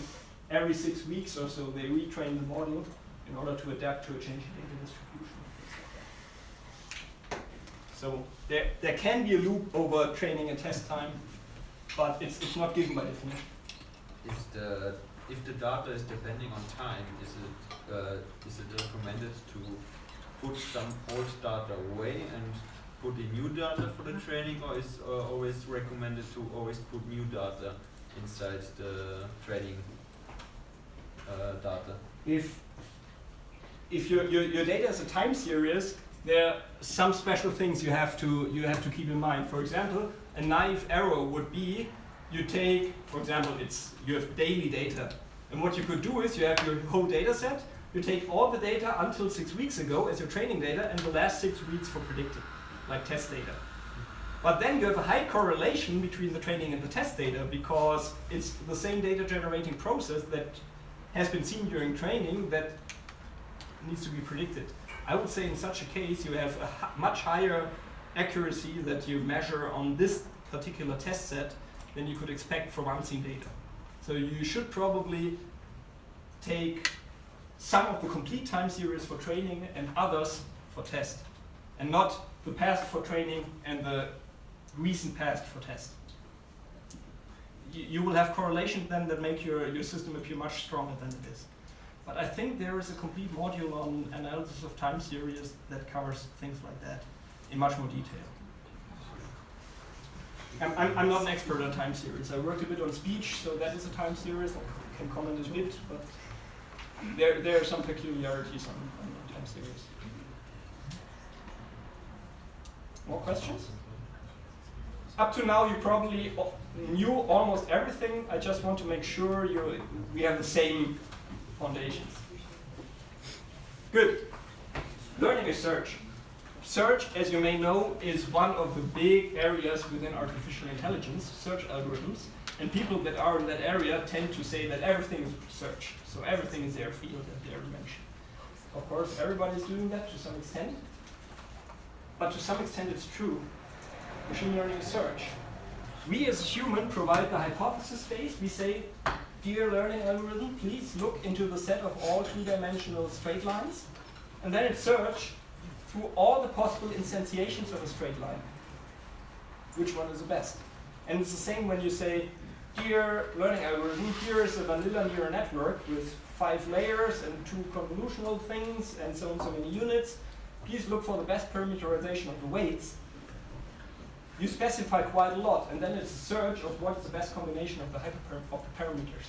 Every 6 weeks or so, they retrain the model in order to adapt to a changing data distribution. So there can be a loop over training and test time, but it's not given by definition. If the data is depending on time, is it recommended to put some old data away and put in new data for the training, or is always recommended to always put new data inside the training data? If your data is a time series, there are some special things you have to keep in mind. For example, a naive error would be you take, for example, you have daily data, and what you could do is you have your whole data set. You take all the data until 6 weeks ago as your training data, and the last 6 weeks for predicting, like test data. But then you have a high correlation between the training and the test data because it's the same data generating process that has been seen during training that needs to be predicted. I would say in such a case you have a much higher accuracy that you measure on this particular test set than you could expect from unseen data. So you should probably take some of the complete time series for training and others for test, and not the past for training and the recent past for test. You will have correlation then that make your system appear much stronger than it is. But I think there is a complete module on analysis of time series that covers things like that in much more detail. I'm not an expert on time series. I worked a bit on speech, so that is a time series. I can comment a bit, but there are some peculiarities on time series. More questions? Up to now, you probably knew almost everything. I just want to make sure we have the same foundations. Good. Learning is search. Search, as you may know, is one of the big areas within artificial intelligence, search algorithms. And people that are in that area tend to say that everything is search. So everything is their field that they mentioned. Of course, everybody's doing that to some extent. But to some extent it's true. Machine learning is search. We as a human provide the hypothesis space. We say, dear learning algorithm, please look into the set of all two-dimensional straight lines. And then it search through all the possible instantiations of a straight line. Which one is the best? And it's the same when you say, dear learning algorithm, here is a vanilla neural network with 5 layers and 2 convolutional things and so many units. Please look for the best parameterization of the weights. You specify quite a lot, and then it's a search of what is the best combination of the parameters.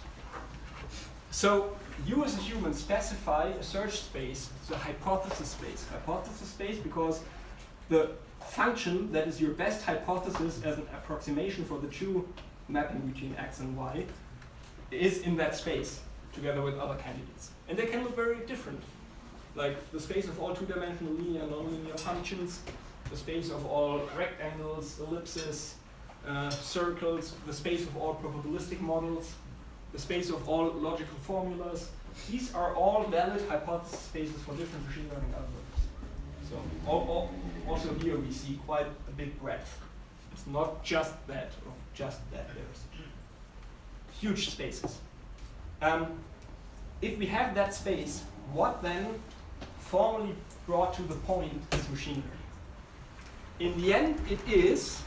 So you as a human specify a search space, the hypothesis space. Hypothesis space because the function that is your best hypothesis as an approximation for the true mapping between x and y is in that space together with other candidates. And they can look very different. Like the space of all two-dimensional linear and nonlinear functions the space of all rectangles, ellipses, circles, the space of all probabilistic models, the space of all logical formulas. These are all valid hypothesis spaces for different machine learning algorithms. So also here we see quite a big breadth. It's not just that, or just that. There's huge spaces. If we have that space, what then formally brought to the point is machine learning? In the end, it is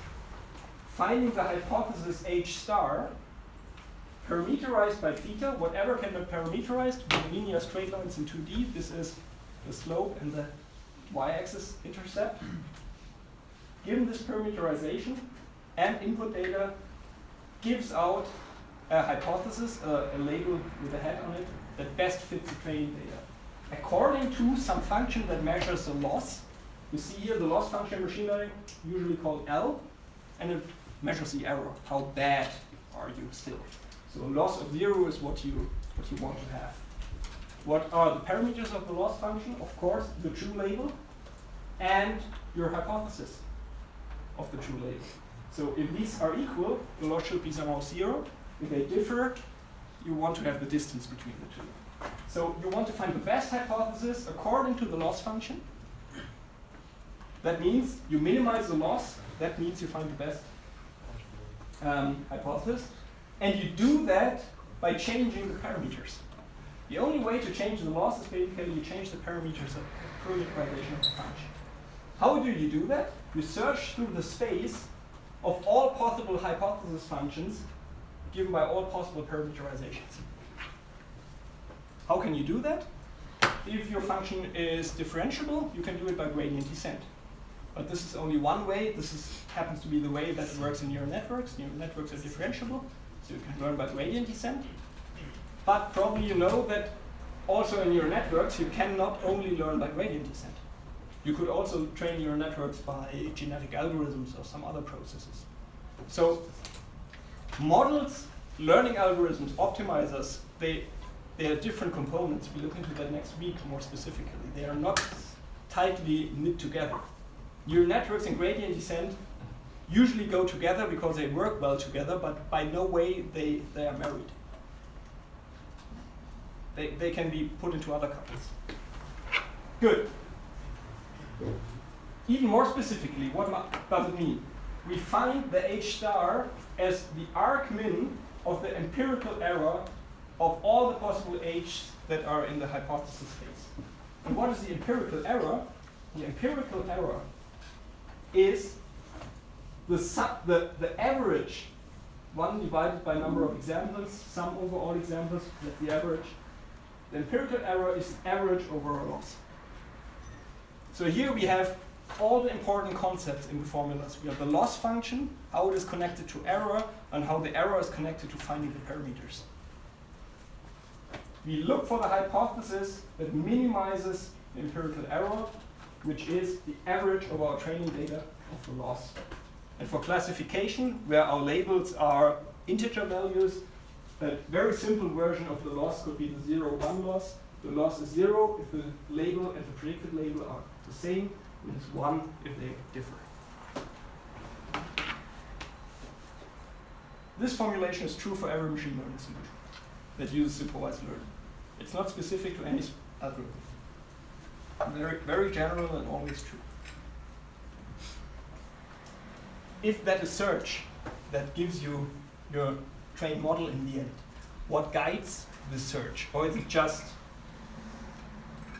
finding the hypothesis H star parameterized by theta, whatever can be parameterized with linear straight lines in 2D. This is the slope and the y-axis intercept. Given this parameterization and input data gives out a hypothesis, a label with a head on it, that best fits the training data. According to some function that measures the loss. You see here the loss function in machine learning, usually called L, and it measures the error. How bad are you still? So loss of 0 is what you want to have. What are the parameters of the loss function? Of course, the true label and your hypothesis of the true label. So if these are equal, the loss should be somehow 0. If they differ, you want to have the distance between the two. So you want to find the best hypothesis according to the loss function. That means you minimize the loss. That means you find the best hypothesis. And you do that by changing the parameters. The only way to change the loss is basically you change the parameters of the parameterization of the function. How do you do that? You search through the space of all possible hypothesis functions given by all possible parameterizations. How can you do that? If your function is differentiable, you can do it by gradient descent. But this is only one way. This happens to be the way that it works in neural networks. Neural networks are differentiable, so you can learn by gradient descent. But probably you know that also in neural networks, you cannot only learn by gradient descent. You could also train neural networks by genetic algorithms or some other processes. So models, learning algorithms, optimizers, they are different components. We'll look into that next week more specifically. They are not tightly knit together. Neural networks and gradient descent usually go together because they work well together, but by no way they are married. They can be put into other couples. Good. Even more specifically, what does it mean? We find the H star as the arcmin of the empirical error of all the possible H's that are in the hypothesis space. And what is the empirical error? The empirical error is the average, 1 divided by number of examples, sum over all examples, that's the average. The empirical error is average over a loss. So here we have all the important concepts in the formulas. We have the loss function, how it is connected to error, and how the error is connected to finding the parameters. We look for the hypothesis that minimizes the empirical error, which is the average of our training data of the loss. And for classification, where our labels are integer values, a very simple version of the loss could be the 0-1 loss. The loss is 0 if the label and the predicted label are the same, and it's 1 if they differ. This formulation is true for every machine learning solution that uses supervised learning. It's not specific to any algorithm. Very, very general and always true. If that is search that gives you your trained model in the end, what guides the search? Or is it just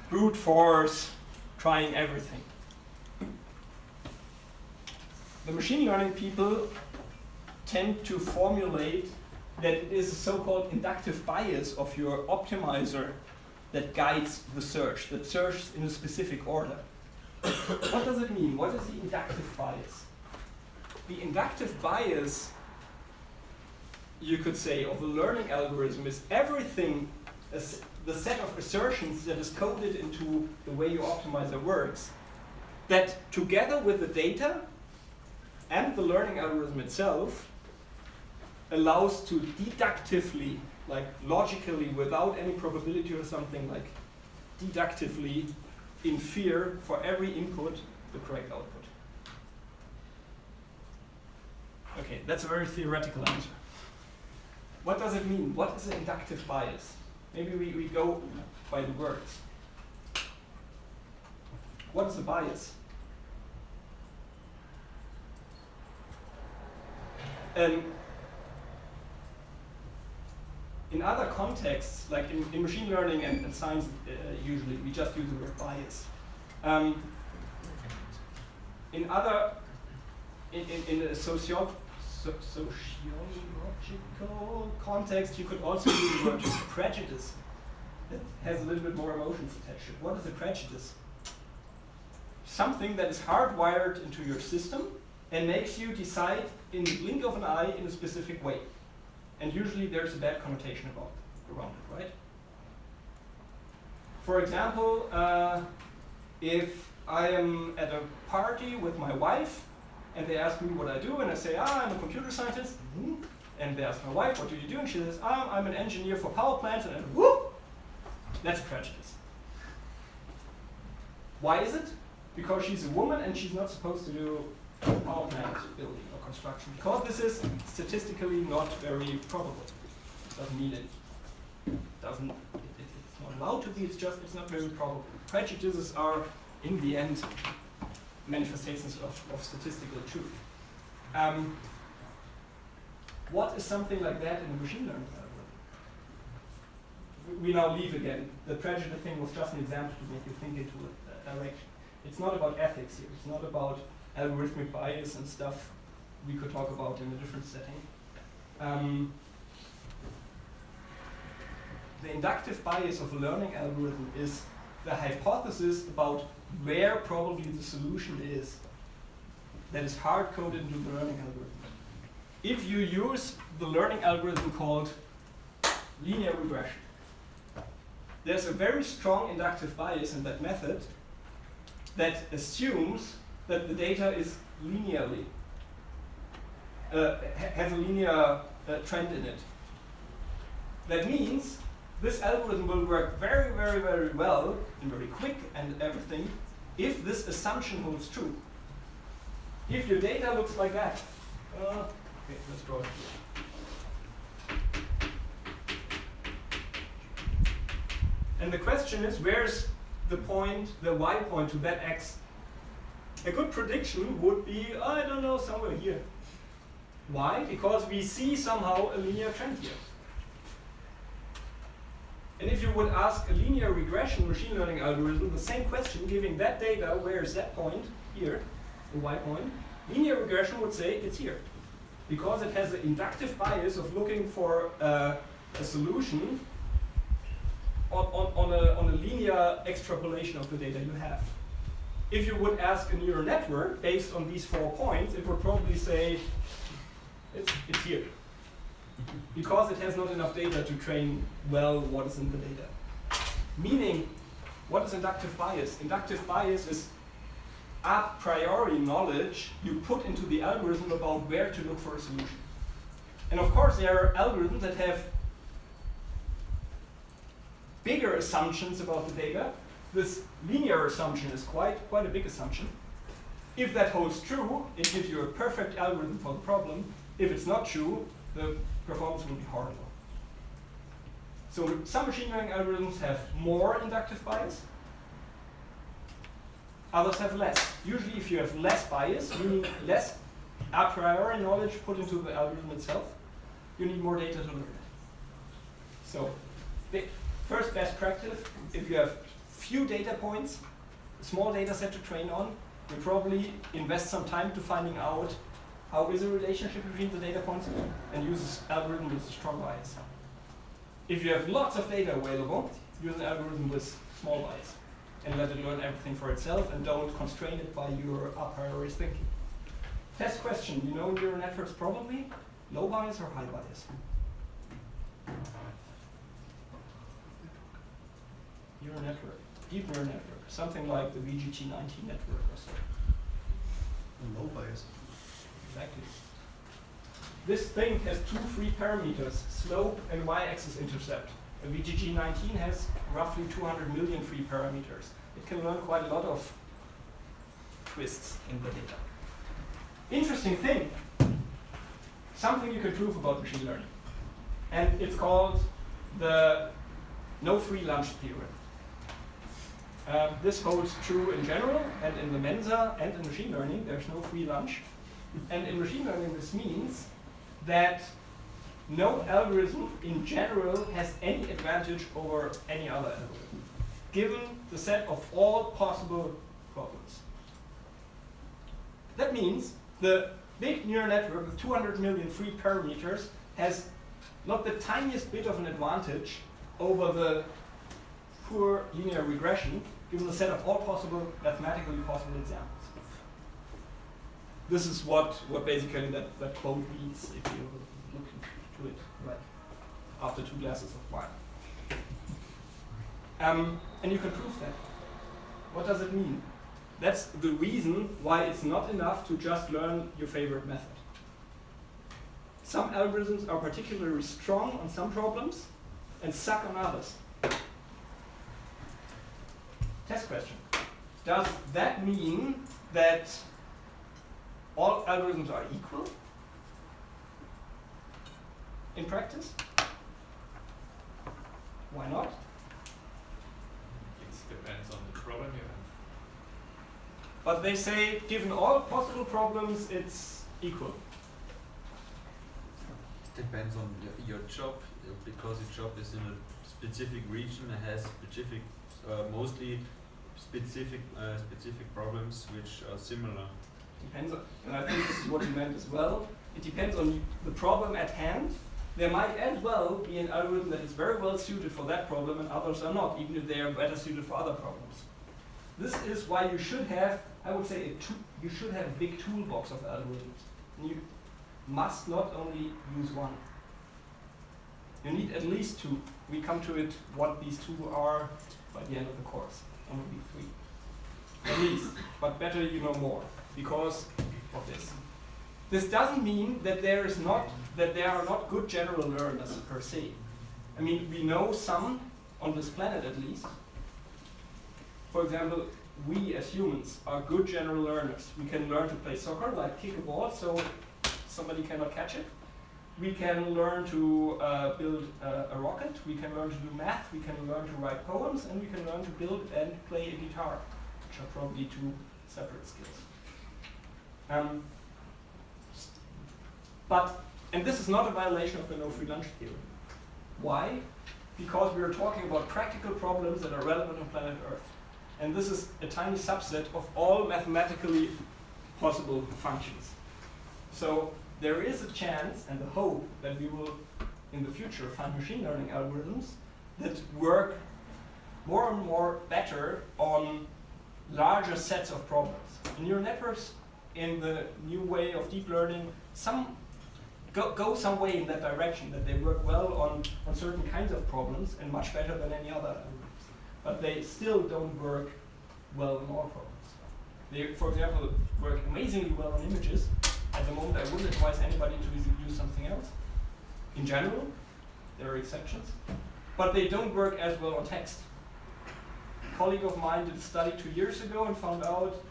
brute force, trying everything? The machine learning people tend to formulate that it is a so-called inductive bias of your optimizer that guides the search, that searches in a specific order. What does it mean? What is the inductive bias? The inductive bias, you could say, of a learning algorithm is everything, the set of assertions that is coded into the way your optimizer works, that together with the data and the learning algorithm itself allows to deductively, like logically, without any probability or something, like deductively infer for every input the correct output. Okay, that's a very theoretical answer. What does it mean? What is an inductive bias? Maybe we go by the words. What is a bias? In other contexts, like in machine learning and science, usually we just use the word bias. In a sociological context, you could also use the word prejudice. That has a little bit more emotions attached to it. What is a prejudice? Something that is hardwired into your system and makes you decide in the blink of an eye in a specific way. And usually there's a bad connotation around it, right? For example, if I am at a party with my wife and they ask me what I do and I say, I'm a computer scientist, and they ask my wife, what do you do? And she says, I'm an engineer for power plants, and whoop! That's prejudice. Why is it? Because she's a woman and she's not supposed to do power plant building or construction. Because this is statistically not very probable. Doesn't need it. It's not allowed to be, it's not very probable. Prejudices are, in the end, manifestations of statistical truth. What is something like that in a machine learning algorithm? We now leave again. The prejudice thing was just an example to make you think into a direction. It's not about ethics here. It's not about algorithmic bias and stuff we could talk about in a different setting. The inductive bias of a learning algorithm is the hypothesis about where probably the solution is that is hard-coded into the learning algorithm. If you use the learning algorithm called linear regression, there's a very strong inductive bias in that method that assumes that the data is linearly, has a linear trend in it. That means this algorithm will work very, very, very well and very quick and everything if this assumption holds true. If your data looks like that, okay, let's draw it here. And the question is, where's the point, the y point to that x? A good prediction would be, I don't know, somewhere here. Why? Because we see somehow a linear trend here. And if you would ask a linear regression machine learning algorithm the same question, giving that data, where is that point? Here, the y point. Linear regression would say it's here. Because it has an inductive bias of looking for a solution on a linear extrapolation of the data you have. If you would ask a neural network based on these 4 points, it would probably say it's here. Because it has not enough data to train well what is in the data. Meaning, what is inductive bias? Inductive bias is a priori knowledge you put into the algorithm about where to look for a solution. And of course, there are algorithms that have bigger assumptions about the data. This linear assumption is quite a big assumption. If that holds true, it gives you a perfect algorithm for the problem. If it's not true, the performance will be horrible. So some machine learning algorithms have more inductive bias. Others have less. Usually if you have less bias, meaning less a priori knowledge put into the algorithm itself, you need more data to learn. So the first best practice, if you have few data points, a small data set to train on, you probably invest some time to finding out how is the relationship between the data points and use this algorithm with a strong bias. If you have lots of data available, use an algorithm with small bias and let it learn everything for itself and don't constrain it by your a priori thinking. Test question, you know neural networks probably? Low bias or high bias? Neural network, deep neural network, something like the VGT19 network or so. Low bias. Exactly. This thing has 2 free parameters, slope and y-axis intercept. A VGG19 has roughly 200 million free parameters. It can learn quite a lot of twists in the data. Interesting thing, something you can prove about machine learning. And it's called the no free lunch theorem. This holds true in general, and in the Mensa, and in machine learning, there's no free lunch. And in machine learning, this means that no algorithm in general has any advantage over any other algorithm, given the set of all possible problems. That means the big neural network with 200 million free parameters has not the tiniest bit of an advantage over the poor linear regression, given the set of all possible, mathematically possible examples. This is what basically that quote means if you look into it right after 2 glasses of wine. And you can prove that. What does it mean? That's the reason why it's not enough to just learn your favorite method. Some algorithms are particularly strong on some problems and suck on others. Test question. Does that mean that all algorithms are equal in practice? Why not? It depends on the problem you have. But they say, given all possible problems, it's equal. It depends on your job, because your job is in a specific region and has specific, mostly specific problems which are similar. Depends on, and I think this is what you meant as well. It depends on the problem at hand. There might as well be an algorithm that is very well suited for that problem and others are not, even if they are better suited for other problems. This is why you should have, I would say, you should have a big toolbox of algorithms. And you must not only use one. You need at least 2. We come to it what these 2 are by the end of the course. And will be 3. At least. But better you know more because of this. This doesn't mean that there are not good general learners per se. I mean, we know some on this planet at least. For example, we as humans are good general learners. We can learn to play soccer, like kick a ball so somebody cannot catch it. We can learn to build a rocket. We can learn to do math. We can learn to write poems. And we can learn to build and play a guitar, which are probably 2 separate skills. And this is not a violation of the no free lunch theory. Why? Because we are talking about practical problems that are relevant on planet Earth. And this is a tiny subset of all mathematically possible functions. So there is a chance and the hope that we will, in the future, find machine learning algorithms that work more and more better on larger sets of problems. Neural networks, in the new way of deep learning, go some way in that direction, that they work well on certain kinds of problems and much better than any other algorithms. But they still don't work well on all problems. They, for example, work amazingly well on images. At the moment, I wouldn't advise anybody to use something else. In general, there are exceptions. But they don't work as well on text. A colleague of mine did a study 2 years ago and found out,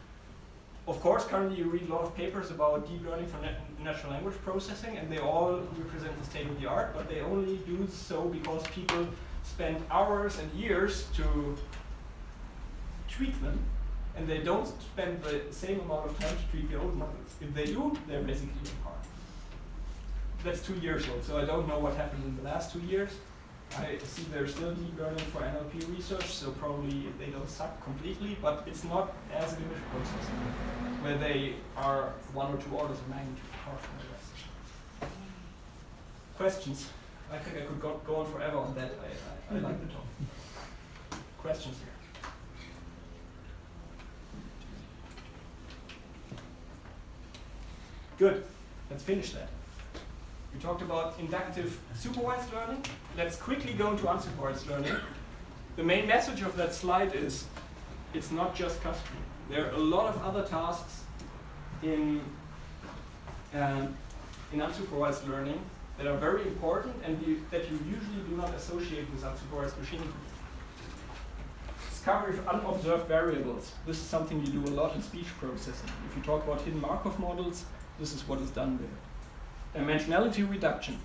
of course, currently you read a lot of papers about deep learning for natural language processing, and they all represent the state of the art, but they only do so because people spend hours and years to tweak them, and they don't spend the same amount of time to tweak the old models. If they do, they're basically on par. That's 2 years old, so I don't know what happened in the last 2 years. I see there's still deep learning for NLP research, so probably they don't suck completely, but it's not as an image processing, where they are 1 or 2 orders of magnitude apart from the rest. Questions? I think I could go on forever on that. I like the talk. Questions here? Good. Let's finish that. We talked about inductive supervised learning. Let's quickly go into unsupervised learning. The main message of that slide is it's not just custody. There are a lot of other tasks in unsupervised learning that are very important and that you usually do not associate with unsupervised machine learning. Discovery of unobserved variables. This is something you do a lot in speech processing. If you talk about hidden Markov models, this is what is done there. Dimensionality reduction,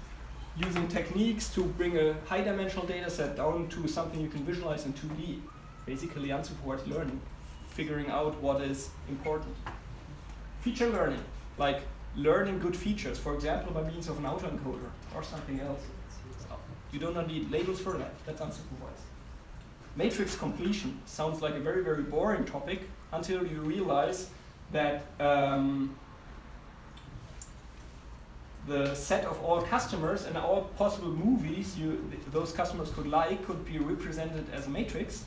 using techniques to bring a high-dimensional data set down to something you can visualize in 2D. Basically unsupervised learning, figuring out what is important. Feature learning, like learning good features, for example, by means of an autoencoder or something else. You do not need labels for that, that's unsupervised. Matrix completion sounds like a very, very boring topic until you realize that the set of all customers and all possible movies those customers could be represented as a matrix.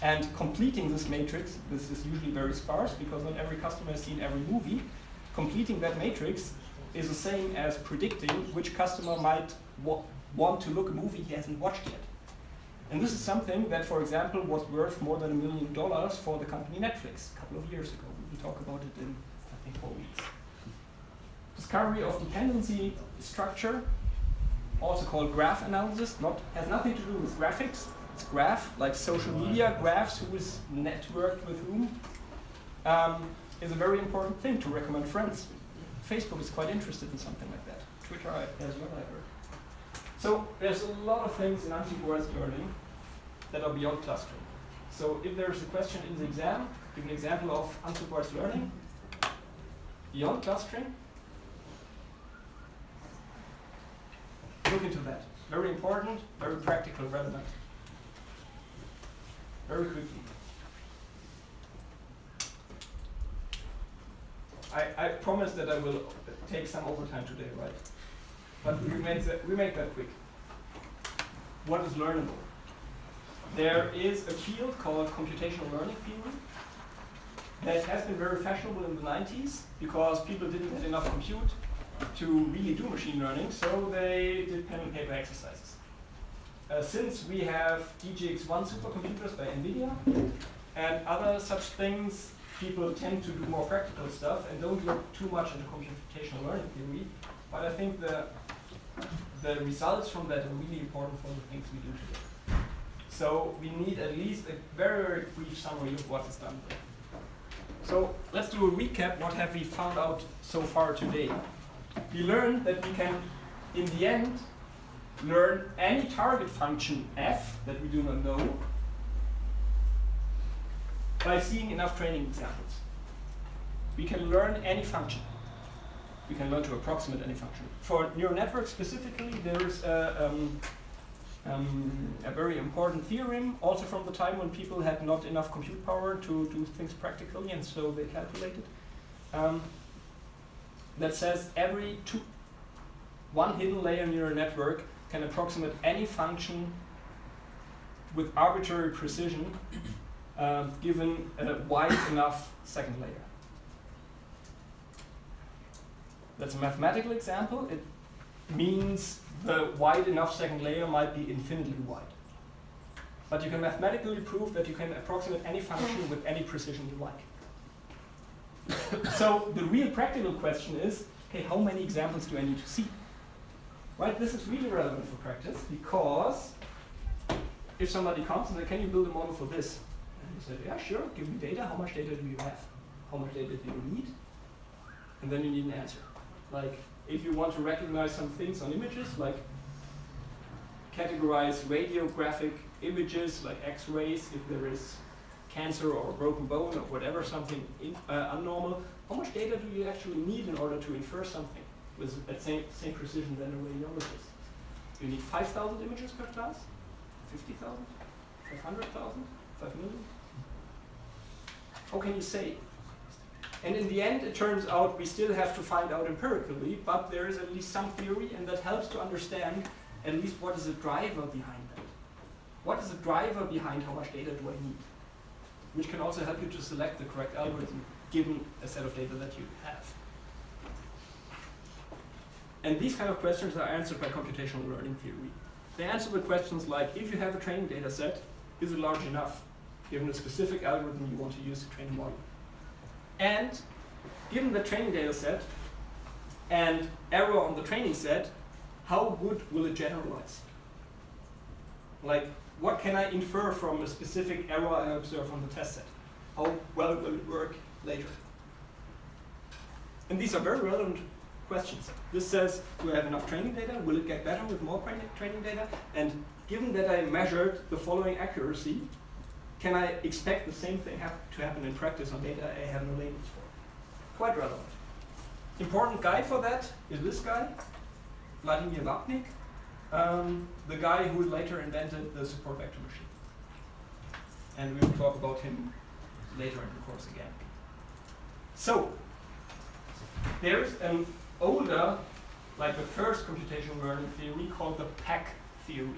And completing this matrix, this is usually very sparse because not every customer has seen every movie. Completing that matrix is the same as predicting which customer might want to look a movie he hasn't watched yet. And this is something that, for example, was worth more than $1 million for the company Netflix a couple of years ago. We will talk about it in, I think, 4 weeks. Discovery of dependency structure, also called graph analysis, has nothing to do with graphics. It's graph, like social media graphs, who is networked with whom, is a very important thing to recommend friends. Facebook is quite interested in something like that. Twitter as well, I heard. So there's a lot of things in unsupervised learning that are beyond clustering. So if there's a question in the exam, give an example of unsupervised learning beyond clustering. Look into that. Very important, very practical, relevant. Very quickly. I promise that I will take some overtime today, right? But we make that quick. What is learnable? There is a field called Computational Learning theory that has been very fashionable in the 90s because people didn't have enough compute to really do machine learning, so they did pen and paper exercises. Since we have DGX1 supercomputers by NVIDIA and other such things, people tend to do more practical stuff and don't look too much into computational learning theory. But I think the results from that are really important for the things we do today. So we need at least a very, very brief summary of what is done there. So let's do a recap. What have we found out so far today? We learned that we can, in the end, learn any target function f that we do not know by seeing enough training examples. We can learn any function. We can learn to approximate any function. For neural networks specifically, there is a very important theorem, also from the time when people had not enough compute power to do things practically, and so they calculated, that says one hidden layer neural network can approximate any function with arbitrary precision given a wide enough second layer. That's a mathematical example. It means the wide enough second layer might be infinitely wide. But you can mathematically prove that you can approximate any function with any precision you like. So the real practical question is, okay, how many examples do I need to see? Right, this is really relevant for practice because if somebody comes and says, can you build a model for this? And you say, yeah, sure, give me data. How much data do you have? How much data do you need? And then you need an answer. Like, if you want to recognize some things on images, like categorize radiographic images, like X-rays, if there is cancer or a broken bone or whatever, something abnormal, how much data do you actually need in order to infer something with that same precision than a radiologist? You need 5,000 images per class? 50,000? 500,000? 5 million? How can you say? And in the end, it turns out we still have to find out empirically, but there is at least some theory, and that helps to understand at least what is the driver behind that. What is the driver behind how much data do I need? Which can also help you to select the correct algorithm given a set of data that you have. And these kind of questions are answered by computational learning theory. They answer the questions like, if you have a training data set, is it large enough, given a specific algorithm you want to use to train a model? And given the training data set and error on the training set, how good will it generalize? Like, what can I infer from a specific error I observe on the test set? How well will it work later? And these are very relevant questions. This says, do I have enough training data? Will it get better with more training data? And given that I measured the following accuracy, can I expect the same thing to happen in practice on data I have no labels for? Quite relevant. Important guy for that is this guy, Vladimir Vapnik, the guy who later invented the support vector machine. And we will talk about him later in the course again. So, there's an older, like the first computational learning theory called the PAC theory.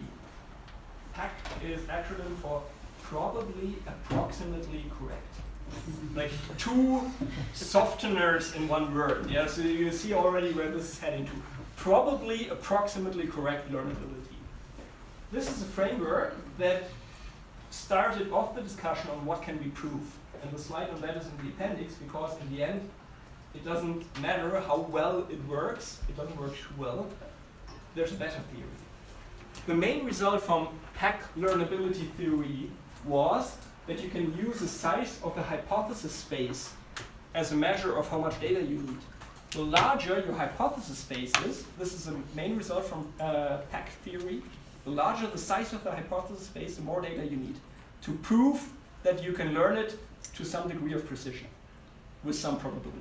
PAC is acronym for probably approximately correct. Like two softeners in one word. Yeah, so you see already where this is heading to. Probably approximately correct learnability. This is a framework that started off the discussion on what can we prove. And the slide on that is in the appendix because in the end it doesn't matter how well it works, it doesn't work too well. There's a better theory. The main result from PAC learnability theory was that you can use the size of the hypothesis space as a measure of how much data you need. The larger your hypothesis space is, this is a main result from PAC theory, the larger the size of the hypothesis space, the more data you need to prove that you can learn it to some degree of precision with some probability.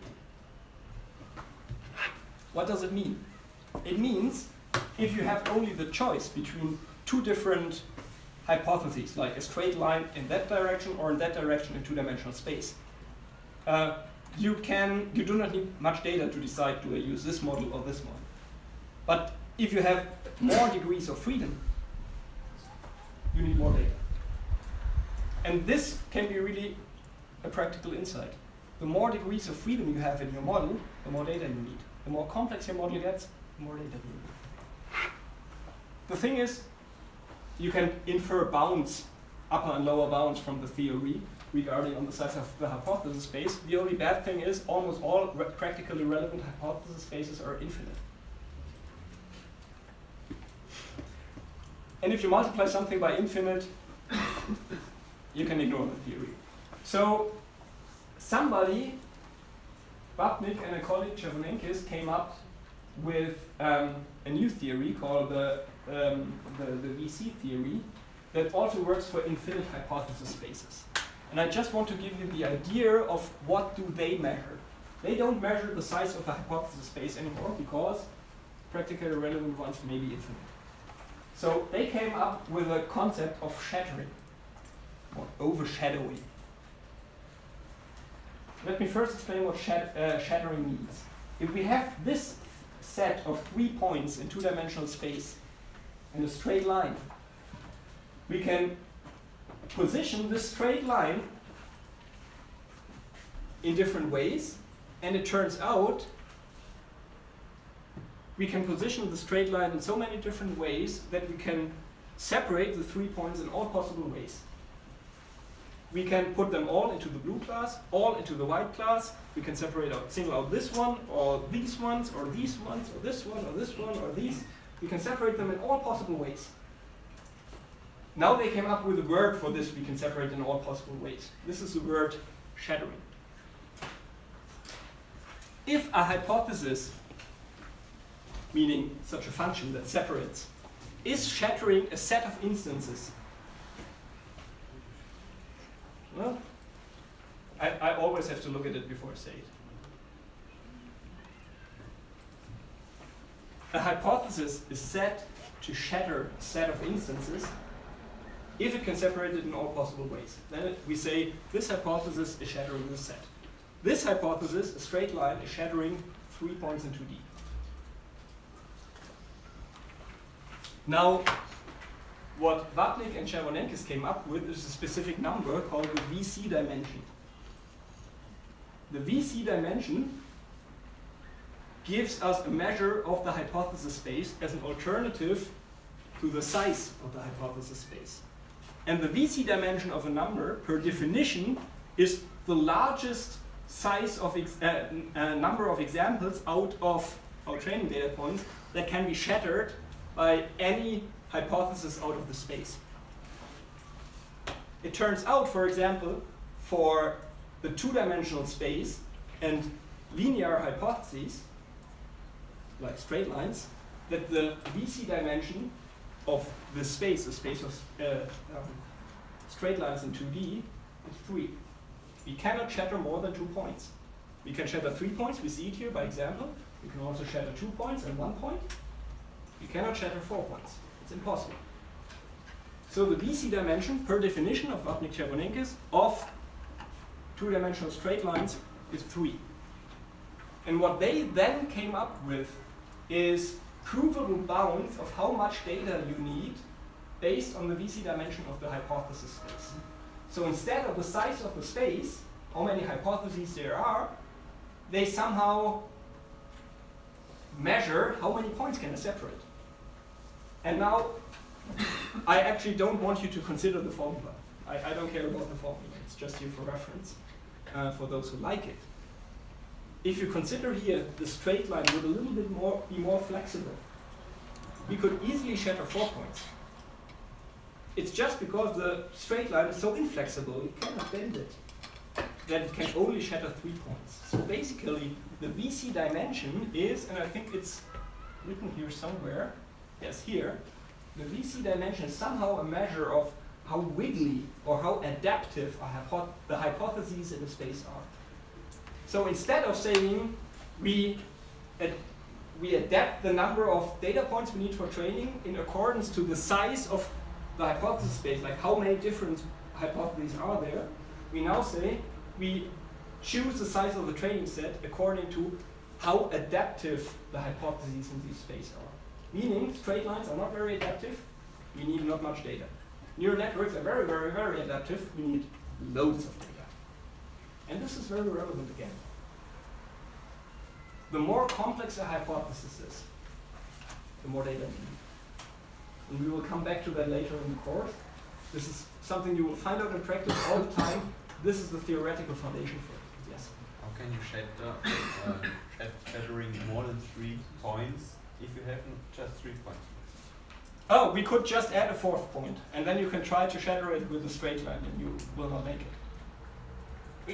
What does it mean? It means if you have only the choice between two different hypotheses, like a straight line in that direction or in that direction in two-dimensional space, you do not need much data to decide, do I use this model or this model? But if you have more degrees of freedom, you need more data. And this can be really a practical insight. The more degrees of freedom you have in your model, the more data you need. The more complex your model gets, the more data you need. The thing is, you can infer bounds, upper and lower bounds from the theory regarding on the size of the hypothesis space. The only bad thing is almost all practically relevant hypothesis spaces are infinite. And if you multiply something by infinite, you can ignore the theory. So somebody, Vapnik and a colleague, Chavonenkis, came up with a new theory called the VC theory that also works for infinite hypothesis spaces. And I just want to give you the idea of what do they measure. They don't measure the size of the hypothesis space anymore because practically relevant ones may be infinite. So they came up with a concept of shattering or overshadowing. Let me first explain what shattering means. If we have this set of 3 points in two-dimensional space and a straight line, we can position this straight line in different ways, and it turns out we can position the straight line in so many different ways that we can separate the 3 points in all possible ways. We can put them all into the blue class, all into the white class. We can single out this one, or these ones, or these ones, or this one, or this one, or these. We can separate them in all possible ways. Now they came up with a word for this we can separate in all possible ways. This is the word shattering. If a hypothesis, meaning such a function that separates, is shattering a set of instances, well, I always have to look at it before I say it. A hypothesis is said to shatter a set of instances if it can separate it in all possible ways. Then we say this hypothesis is shattering this set. This hypothesis, a straight line, is shattering 3 points in 2D. Now, what Vapnik and Chavonenkis came up with is a specific number called the VC dimension. The VC dimension gives us a measure of the hypothesis space as an alternative to the size of the hypothesis space. And the VC dimension of a number, per definition, is the largest size of number of examples out of our training data points that can be shattered by any hypothesis out of the space. It turns out, for example, for the two-dimensional space and linear hypotheses, like straight lines, that the VC dimension of the space of straight lines in 2D is 3. We cannot shatter more than 2 points. We can shatter 3 points, we see it here by example. We can also shatter 2 points and 1 point. We cannot shatter 4 points. It's impossible. So the VC dimension, per definition of Vapnik-Chervonenkis, of 2-dimensional straight lines is 3. And what they then came up with is provable bounds of how much data you need based on the VC dimension of the hypothesis space. So instead of the size of the space, how many hypotheses there are, they somehow measure how many points can I separate. And now, I actually don't want you to consider the formula. I don't care about the formula, it's just here for reference, for those who like it. If you consider here the straight line would a little bit be more flexible, we could easily shatter 4 points. It's just because the straight line is so inflexible, you cannot bend it, that it can only shatter 3 points. So basically, the VC dimension is, and I think it's written here somewhere, yes, here, the VC dimension is somehow a measure of how wiggly or how adaptive the hypotheses in the space are. So instead of saying we adapt the number of data points we need for training in accordance to the size of the hypothesis space, like how many different hypotheses are there, we now say we choose the size of the training set according to how adaptive the hypotheses in this space are. Meaning, straight lines are not very adaptive, we need not much data. Neural networks are very, very, very adaptive, we need loads of data. And this is very relevant again. The more complex a hypothesis is, the more data you need. And we will come back to that later in the course. This is something you will find out in practice all the time. This is the theoretical foundation for it. Yes? How can you shattering more than 3 points if you have just 3 points? Oh, we could just add a 4th point, and then you can try to shatter it with a straight line, and you will not make it.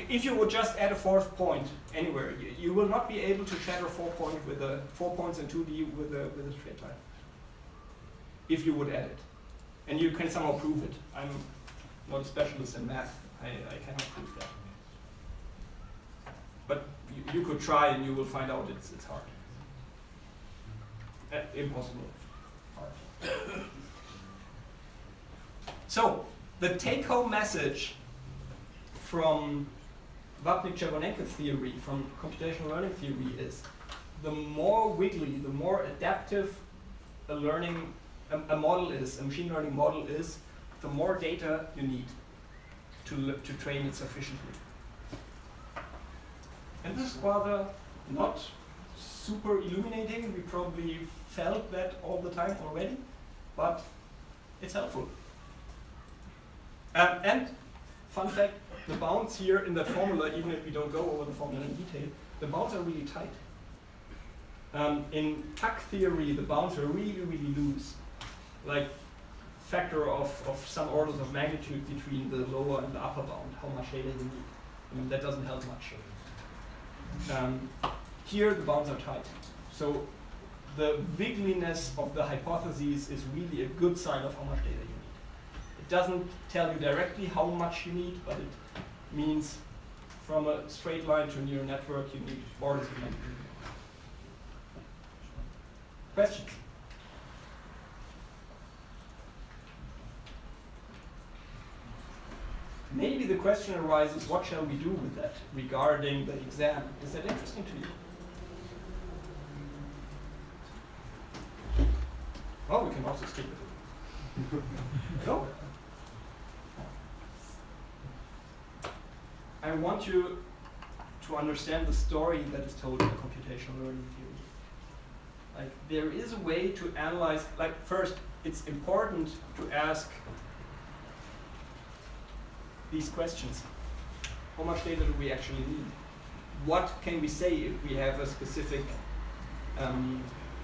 If you would just add a 4th point anywhere, you will not be able to shatter 4 points in 2D with a straight line. If you would add it. And you can somehow prove it. I'm not a specialist in math. I cannot prove that. But you could try and you will find out it's hard. Impossible. Hard. So, the take-home message from Vapnik-Chervonenkis theory, from computational learning theory is the more wiggly, the more adaptive a model is, a machine learning model is, the more data you need to train it sufficiently. And this is rather not super illuminating. We probably felt that all the time already, but it's helpful. And fun fact, the bounds here in that formula, even if we don't go over the formula in detail, the bounds are really tight. In TAC theory, the bounds are really, really loose. Like factor of some orders of magnitude between the lower and the upper bound, how much data you need. I mean, that doesn't help much. Here, the bounds are tight. So the wiggliness of the hypotheses is really a good sign of how much data you need. It doesn't tell you directly how much you need, but it means from a straight line to a neural network, you need orders of magnitude. Questions? Maybe the question arises, what shall we do with that regarding the exam? Is that interesting to you? Well, we can also skip it. No? I want you to understand the story that is told in computational learning theory. Like, there is a way to analyze, like, first, it's important to ask these questions. How much data do we actually need? What can we say if we have a specific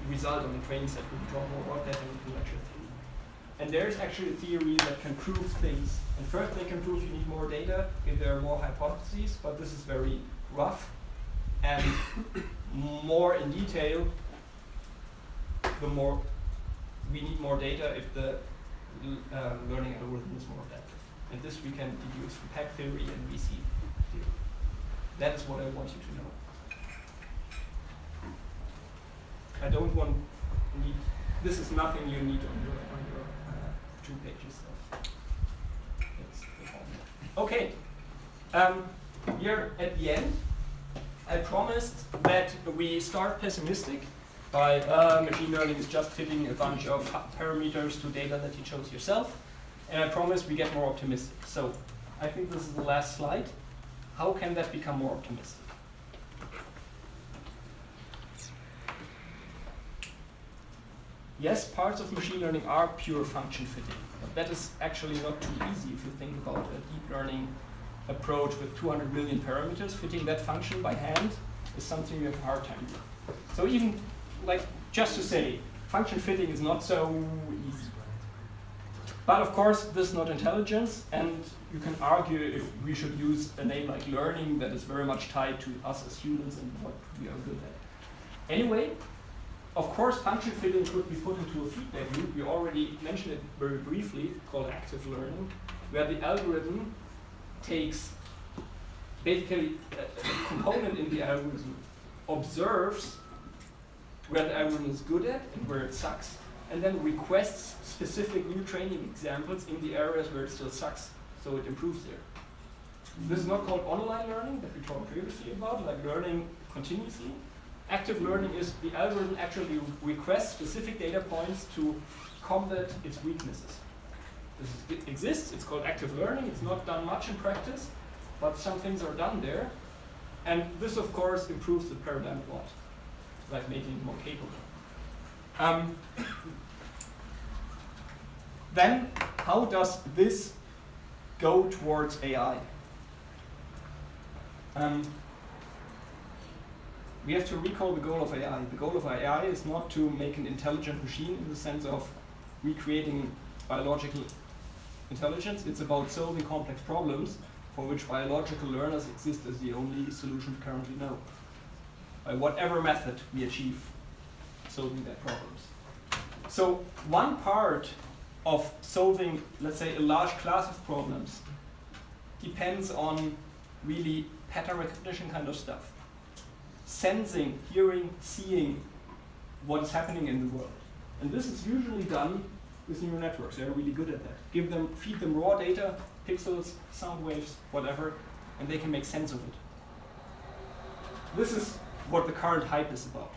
result on the training set? We can talk more about that in lecture 3. And there's actually a theory that can prove things. And first they can prove you need more data if there are more hypotheses, but this is very rough. And more in detail, the more we need more data if the learning algorithm is more adaptive. And this we can deduce from pack theory and VC theory. That is what I want you to know. I don't want need. This is nothing you need on your 2 pages of. Okay. Here at the end, I promised that we start pessimistic by machine learning is just fitting a bunch of parameters to data that you chose yourself, and I promise we get more optimistic. So I think this is the last slide. How can that become more optimistic? Yes, parts of machine learning are pure function fitting, but that is actually not too easy if you think about a deep learning approach with 200 million parameters. Fitting that function by hand is something you have a hard time with. So even, like, just to say, function fitting is not so easy. But of course, this is not intelligence, and you can argue if we should use a name like learning that is very much tied to us as humans and what we are good at. Anyway, of course, function fitting could be put into a feedback loop. We already mentioned it very briefly, called active learning, where the algorithm takes basically a component in the algorithm, observes where the algorithm is good at and where it sucks, and then requests specific new training examples in the areas where it still sucks, so it improves there. This is not called online learning that we talked previously about, like learning continuously. Active learning is the algorithm actually requests specific data points to combat its weaknesses. This exists, it's called active learning, it's not done much in practice, but some things are done there. And this, of course, improves the paradigm a lot, like making it more capable. Then, how does this go towards AI? We have to recall the goal of AI. The goal of AI is not to make an intelligent machine in the sense of recreating biological intelligence. It's about solving complex problems for which biological learners exist as the only solution we currently know. By whatever method we achieve solving their problems. So one part of solving, let's say, a large class of problems depends on really pattern recognition kind of stuff. Sensing, hearing, seeing what is happening in the world. And this is usually done with neural networks. They're really good at that. Feed them raw data, pixels, sound waves, whatever, and they can make sense of it. This is what the current hype is about.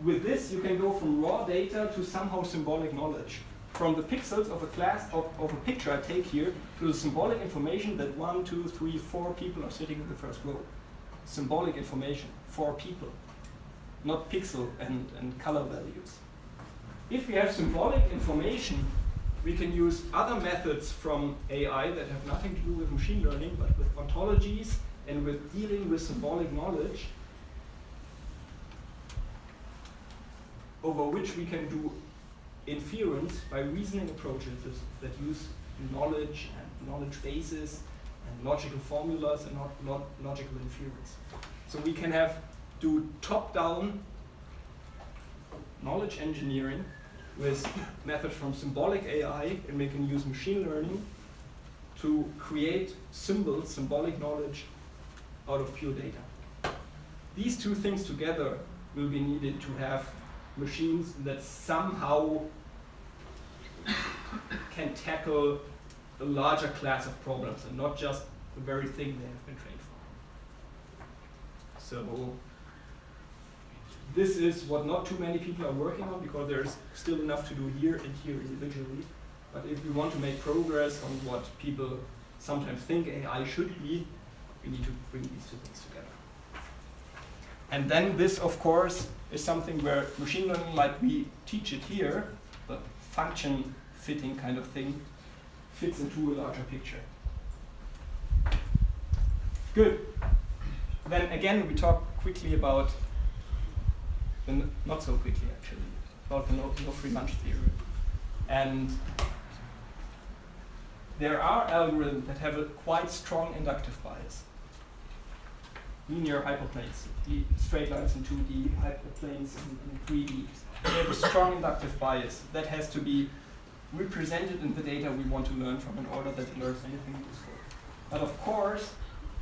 With this, you can go from raw data to somehow symbolic knowledge. From the pixels of a class of a picture I take here to the symbolic information that 1, 2, 3, 4 people are sitting in the first row. Symbolic information, 4 people, not pixel and color values. If we have symbolic information, we can use other methods from AI that have nothing to do with machine learning, but with ontologies and with dealing with symbolic knowledge, over which we can do inference by reasoning approaches that use knowledge and knowledge bases and logical formulas and not logical inference. So we can do top-down knowledge engineering with methods from symbolic AI, and we can use machine learning to create symbolic knowledge out of pure data. These two things together will be needed to have machines that somehow can tackle a larger class of problems and not just the very thing they have been trained for. So this is what not too many people are working on, because there's still enough to do here and here individually. But if we want to make progress on what people sometimes think AI should be, we need to bring these two things together. And then this, of course, is something where machine learning, like we teach it here, the function fitting kind of thing, fits into a larger picture. Good. Then again, we talk quickly about, not so quickly actually, about the no free lunch theory. And there are algorithms that have a quite strong inductive bias. linear hyperplanes, the straight lines in 2D, hyperplanes in 3D. They have a strong inductive bias that has to be represented in the data we want to learn from in order that it learns anything useful. But of course,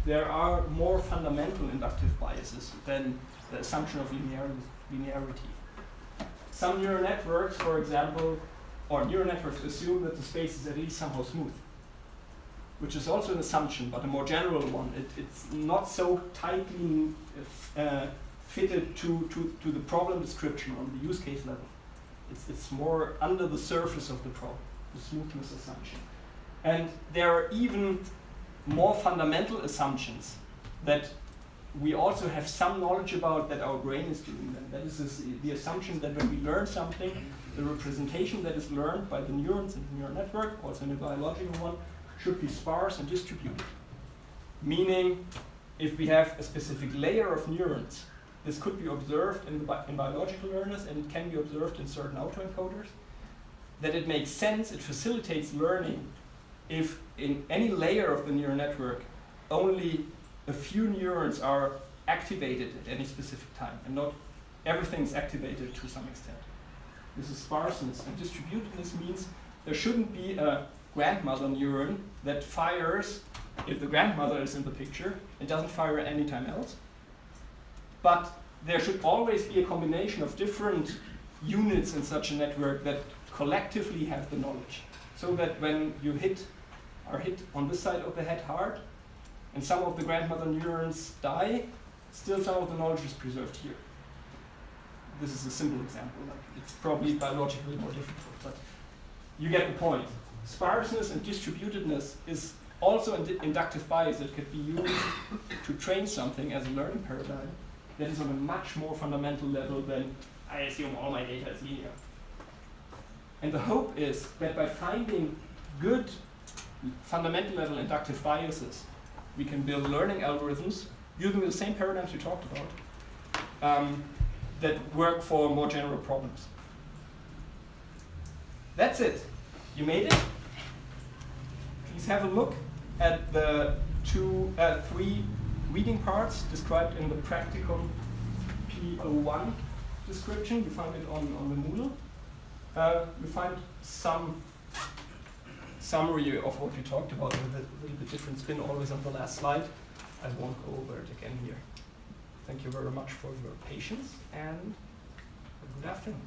there are more fundamental inductive biases than the assumption of linearity. Some neural networks, for example, or neural networks assume that the space is at least somehow smooth, which is also an assumption, but a more general one. It's not so tightly fitted to the problem description on the use case level. It's more under the surface of the problem, the smoothness assumption. And there are even more fundamental assumptions that we also have some knowledge about that our brain is doing them. That is the assumption that when we learn something, the representation that is learned by the neurons in the neural network, also in a biological one, should be sparse and distributed. Meaning, if we have a specific layer of neurons, this could be observed in biological learners, and it can be observed in certain autoencoders, that it makes sense, it facilitates learning if in any layer of the neural network only a few neurons are activated at any specific time, and not everything is activated to some extent. This is sparseness, and distributedness means there shouldn't be a grandmother neuron that fires if the grandmother is in the picture. It doesn't fire any time else. But there should always be a combination of different units in such a network that collectively have the knowledge. So that when you are hit on this side of the head hard, and some of the grandmother neurons die, still some of the knowledge is preserved here. This is a simple example. It's probably biologically more difficult, but you get the point. Sparseness and distributedness is also an inductive bias that could be used to train something as a learning paradigm that is on a much more fundamental level than I assume all my data is linear. And the hope is that by finding good fundamental level inductive biases, we can build learning algorithms using the same paradigms we talked about that work for more general problems. That's it. You made it. Please have a look at the three reading parts described in the practical V01 description. You find it on the Moodle. You find some summary of what we talked about with a little bit different spin always on the last slide. I won't go over it again here. Thank you very much for your patience and a good afternoon.